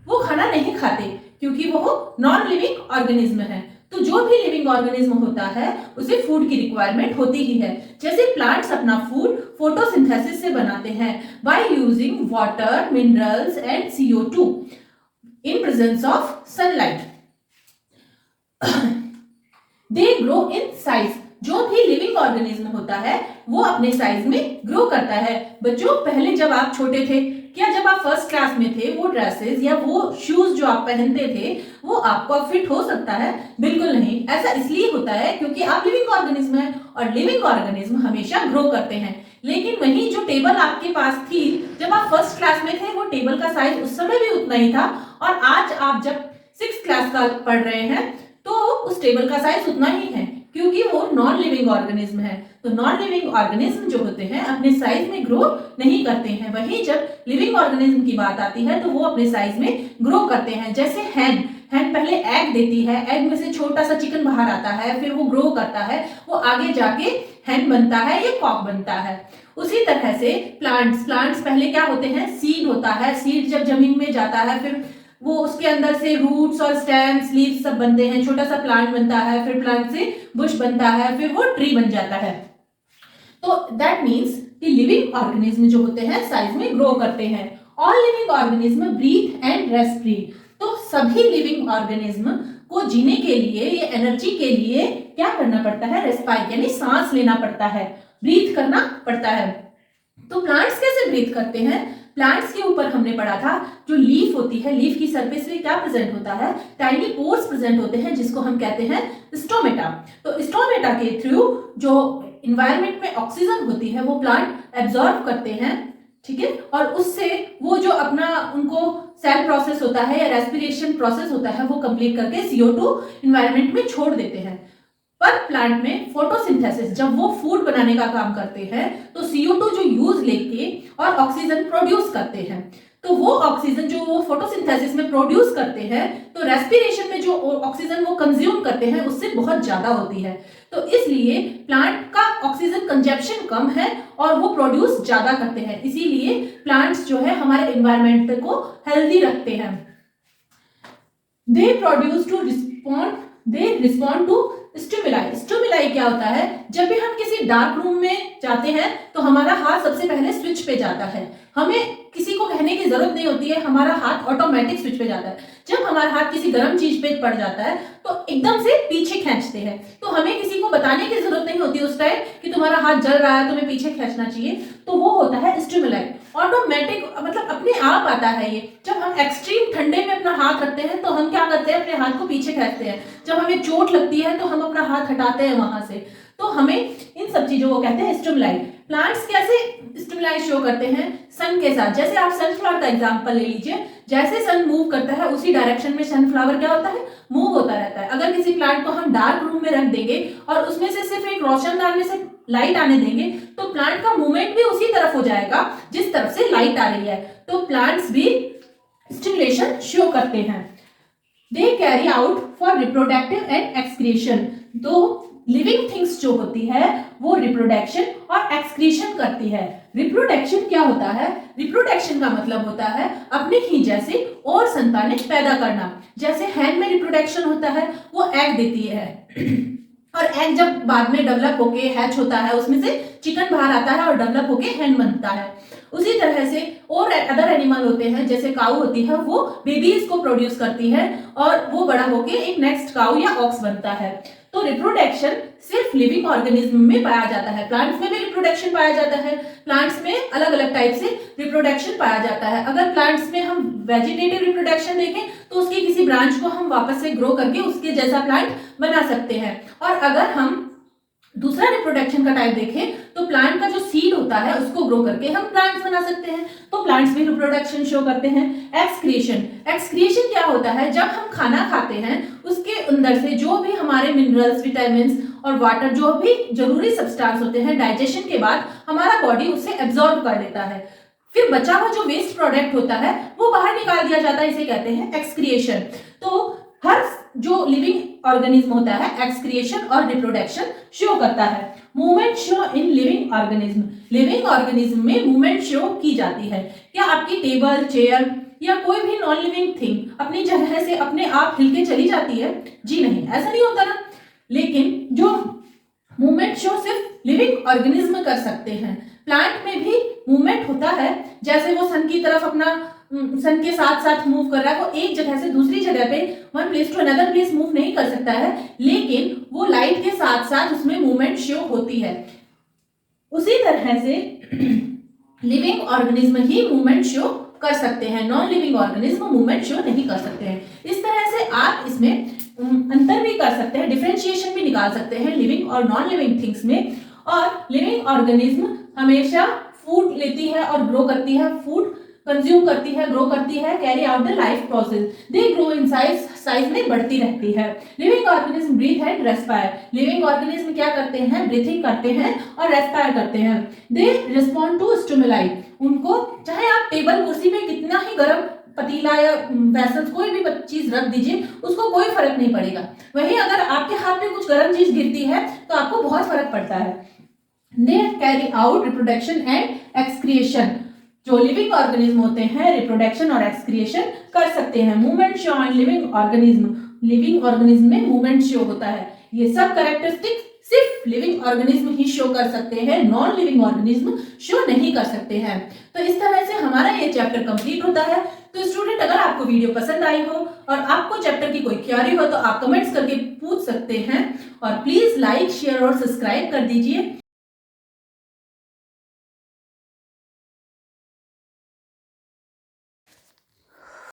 वो खाना नहीं खाते क्योंकि वो नॉन लिविंग ऑर्गेनिज्म है। तो जो भी लिविंग ऑर्गेनिज्म होता है उसे फूड की रिक्वायरमेंट होती ही है। जैसे प्लांट्स अपना फूड फोटोसिंथेसिस से बनाते हैं by using water, minerals and CO2 in presence of sunlight. They grow in size. जो भी लिविंग ऑर्गेनिज्म होता है वो अपने साइज में ग्रो करता है। बच्चों, पहले जब आप छोटे थे, क्या जब आप फर्स्ट क्लास में थे वो ड्रेसेस या वो शूज जो आप पहनते थे वो आपको फिट हो सकता है? बिल्कुल नहीं। ऐसा इसलिए होता है क्योंकि आप लिविंग ऑर्गेनिज्म है और लिविंग ऑर्गेनिज्म हमेशा ग्रो करते हैं। लेकिन वही जो टेबल आपके पास थी जब आप फर्स्ट क्लास में थे, वो टेबल का साइज उस समय भी उतना ही था, और आज आप जब 6th क्लास का पढ़ रहे हैं तो उस टेबल का साइज उतना ही है, क्योंकि वो नॉन लिविंग ऑर्गेनिज्म है। तो नॉन लिविंग ऑर्गेनिज्म जो होते हैं अपने साइज में ग्रो नहीं करते हैं। वहीं जब लिविंग ऑर्गेनिज्म की बात आती है तो वो अपने साइज में ग्रो करते हैं। जैसे हैन पहले एग देती है, एग में से छोटा सा चिकन बाहर आता है, फिर वो ग्रो करता है, वो आगे जाके हैन बनता है या कॉक बनता है। उसी तरह से प्लांट्स पहले क्या होते हैं? सीड होता है। सीड जब जमीन में जाता है फिर वो उसके अंदर से रूट्स और स्टेम्स, लीव्स सब बनते हैं, छोटा सा प्लांट बनता है, फिर प्लांट से बुश बनता है, फिर वो ट्री बन जाता है। तो दैट मीन्स कि लिविंग ऑर्गेनिज्म जो होते हैं साइज में ग्रो करते हैं। All living organism breathe and rest free. तो सभी लिविंग ऑर्गेनिज्म को जीने के लिए, ये एनर्जी के लिए क्या करना पड़ता है? रेस्पायर यानी सांस लेना पड़ता है, ब्रीथ करना पड़ता है। तो प्लांट्स कैसे ब्रीथ करते हैं? प्लांट्स के ऊपर हमने पढ़ा था जो लीफ होती है, लीफ की सरफेस पे क्या प्रेजेंट होता है? टाइनी पोर्स प्रेजेंट होते हैं जिसको हम कहते हैं स्टोमेटा। तो स्टोमेटा के थ्रू जो इन्वायरमेंट में ऑक्सीजन होती है वो प्लांट एब्जॉर्ब करते हैं, ठीक है, और उससे वो जो अपना उनको सेल प्रोसेस होता है या रेस्पिरेशन प्रोसेस होता है वो कंप्लीट करके CO2 इन्वायरमेंट में छोड़ देते हैं। पर प्लांट में फोटोसिंथेसिस, जब वो फूड बनाने का काम करते हैं तो CO2 जो यूज लेके और ऑक्सीजन प्रोड्यूस करते हैं। तो वो ऑक्सीजन जो वो फोटोसिंथेसिस में प्रोड्यूस करते हैं तो रेस्पिरेशन में जो ऑक्सीजन वो कंज्यूम करते हैं उससे बहुत ज्यादा होती है। तो इसलिए प्लांट का ऑक्सीजन कंजप्शन कम है और वो प्रोड्यूस ज्यादा करते हैं। इसीलिए प्लांट्स जो है हमारे एनवायरमेंट को हेल्दी रखते हैं। They respond to stimuli. Stimuli क्या होता है? जब भी हम किसी डार्क रूम में जाते हैं तो हमारा हाथ सबसे पहले स्विच पे जाता है। हमें किसी को कहने की जरूरत नहीं होती है, हमारा हाथ ऑटोमेटिक स्विच पे जाता है। जब हमारा हाथ किसी गर्म चीज पे पड़ जाता है तो एकदम से पीछे खींचते हैं। तो हमें किसी को बताने की जरूरत नहीं होती उस टाइम कि तुम्हारा हाथ जल रहा है, तुम्हें पीछे खींचना चाहिए। तो वो होता है स्टिमुलाई, ऑटोमेटिक, मतलब अपने आप आता है ये। जब हम एक्सट्रीम ठंडे में अपना हाथ रखते हैं तो हम क्या करते हैं? अपने हाथ को पीछे खींचते हैं। जब हमें चोट लगती है तो हम अपना हाथ हटाते हैं वहां से। तो हमें इन सब चीजों को कहते हैं स्टिमुलाई। प्लांट्स कैसे स्टिमुलाई शो करते हैं? सन के साथ। जैसे आप सनफ्लावर का एग्जांपल ले लीजिए, जैसे सन मूव करता है उसी डायरेक्शन में सनफ्लावर क्या होता है? मूव होता रहता है। अगर किसी प्लांट को हम डार्क रूम में रख देंगे और उसमें से सिर्फ एक रोशनदान में से लाइट आने देंगे तो प्लांट का मूवमेंट भी उसी तरफ हो जाएगा जिस तरफ से लाइट आ रही है। तो प्लांट्स भी स्टिमुलेशन शो करते हैं। They carry out for reproductive and excretion. तो लिविंग थिंग्स जो होती है वो रिप्रोडक्शन और एक्सक्रीशन करती है। रिप्रोडक्शन क्या होता है? रिप्रोडक्शन का मतलब होता है अपने ही जैसे और संतानें पैदा करना। जैसे हैन में रिप्रोडक्शन होता है, वो एग देती है और एग जब बाद में डेवलप होके हैच होता है उसमें से चिकन बाहर आता है और डेवलप होके हैन बनता है। उसी तरह से और अदर एनिमल होते हैं, जैसे काऊ होती है, वो बेबीज को प्रोड्यूस करती है और वो बड़ा होके एक नेक्स्ट काऊ या ऑक्स बनता है। तो रिप्रोडक्शन सिर्फ लिविंग ऑर्गेनिज्म में पाया जाता है। प्लांट्स में भी रिप्रोडक्शन पाया जाता है। प्लांट्स में अलग अलग टाइप से रिप्रोडक्शन पाया जाता है। अगर प्लांट्स में हम वेजिटेटिव रिप्रोडक्शन देखें तो उसकी किसी ब्रांच को हम वापस से ग्रो करके उसके जैसा प्लांट बना सकते हैं। और अगर हम दूसरा रिप्रोडक्शन का टाइप देखें तो प्लांट का जो सीड होता है उसको ग्रो करके हम प्लांट्स बना सकते हैं। तो प्लांट्स भी रिप्रोडक्शन शो करते हैं। एक्सक्रीशन क्या होता है? जब हम खाना खाते हैं उसके अंदर से जो भी हमारे मिनरल्स, विटामिन्स और वाटर, जो भी जरूरी सब्सटेंस होते हैं, डाइजेशन के बाद हमारा बॉडी उसे एब्जॉर्ब कर लेता है। फिर बचा हुआ जो वेस्ट प्रोडक्ट होता है वो बाहर निकाल दिया जाता है, इसे कहते हैं एक्सक्रिएशन। तो हर जो लिविंग ऑर्गेनिज्म होता है एक्सक्रिएशन और रिप्रोडक्शन शो करता है। Movement show in living organism, living organism में मूवमेंट शो की जाती है। क्या आपकी टेबल, चेयर या कोई भी नॉन लिविंग थिंग अपनी जगह से अपने आप हिल के चली जाती है? जी नहीं, ऐसा नहीं होता ना। लेकिन जो मूवमेंट शो सिर्फ लिविंग ऑर्गेनिज्म कर सकते हैं। प्लांट में भी मूवमेंट होता है, जैसे वो सन की तरफ अपना सन के साथ साथ मूव कर रहा है, वो एक जगह से दूसरी जगह पे one place to another place move नहीं कर सकता है, लेकिन वो लाइट के साथ साथ उसमें मूवमेंट शो होती है। उसी तरह से लिविंग ऑर्गेनिज्म ही मूवमेंट शो कर सकते हैं, non living organism movement show नहीं कर सकते हैं। इस तरह से आप इसमें अंतर भी कर सकते हैं, डिफरेंशिएशन भी निकाल सकते हैं लिविंग और नॉन लिविंग थिंग्स में। और लिविंग ऑर्गेनिज्म हमेशा फूड लेती है और ग्रो करती है, फूड कंज्यूम करती है, ग्रो करती है, carry out the life process, they grow in size, size में बढ़ती रहती है। Living organism breathe and respire, living organism क्या करते हैं? ब्रीथिंग करते हैं और रेस्पायर करते हैं। दे रिस्पॉन्ड टू स्टिमुलाई, उनको चाहे आप टेबल कुर्सी में कितना ही गर्म पतीला या वेसल्स कोई भी चीज रख दीजिए, उसको कोई फर्क नहीं पड़ेगा। वहीं अगर आपके हाथ में कुछ गर्म चीज गिरती है तो आपको बहुत फर्क पड़ता है। They carry out reproduction and excretion, जो लिविंग ऑर्गेनिज्म होते हैं रिप्रोडक्शन और एक्सक्रिएशन कर सकते हैं। Movement show on living organism, living organism में मूवमेंट शो होता है। ये सब कैरेक्टरिस्टिक सिर्फ लिविंग ऑर्गेनिज्म ही शो कर सकते हैं, नॉन लिविंग ऑर्गेनिज्म शो नहीं कर सकते हैं। तो इस तरह से हमारा ये चैप्टर कंप्लीट होता है। तो स्टूडेंट, अगर आपको वीडियो पसंद आई हो और आपको चैप्टर की कोई क्वेरी हो तो आप कमेंट्स करके पूछ सकते हैं, और प्लीज लाइक, शेयर और सब्सक्राइब कर दीजिए।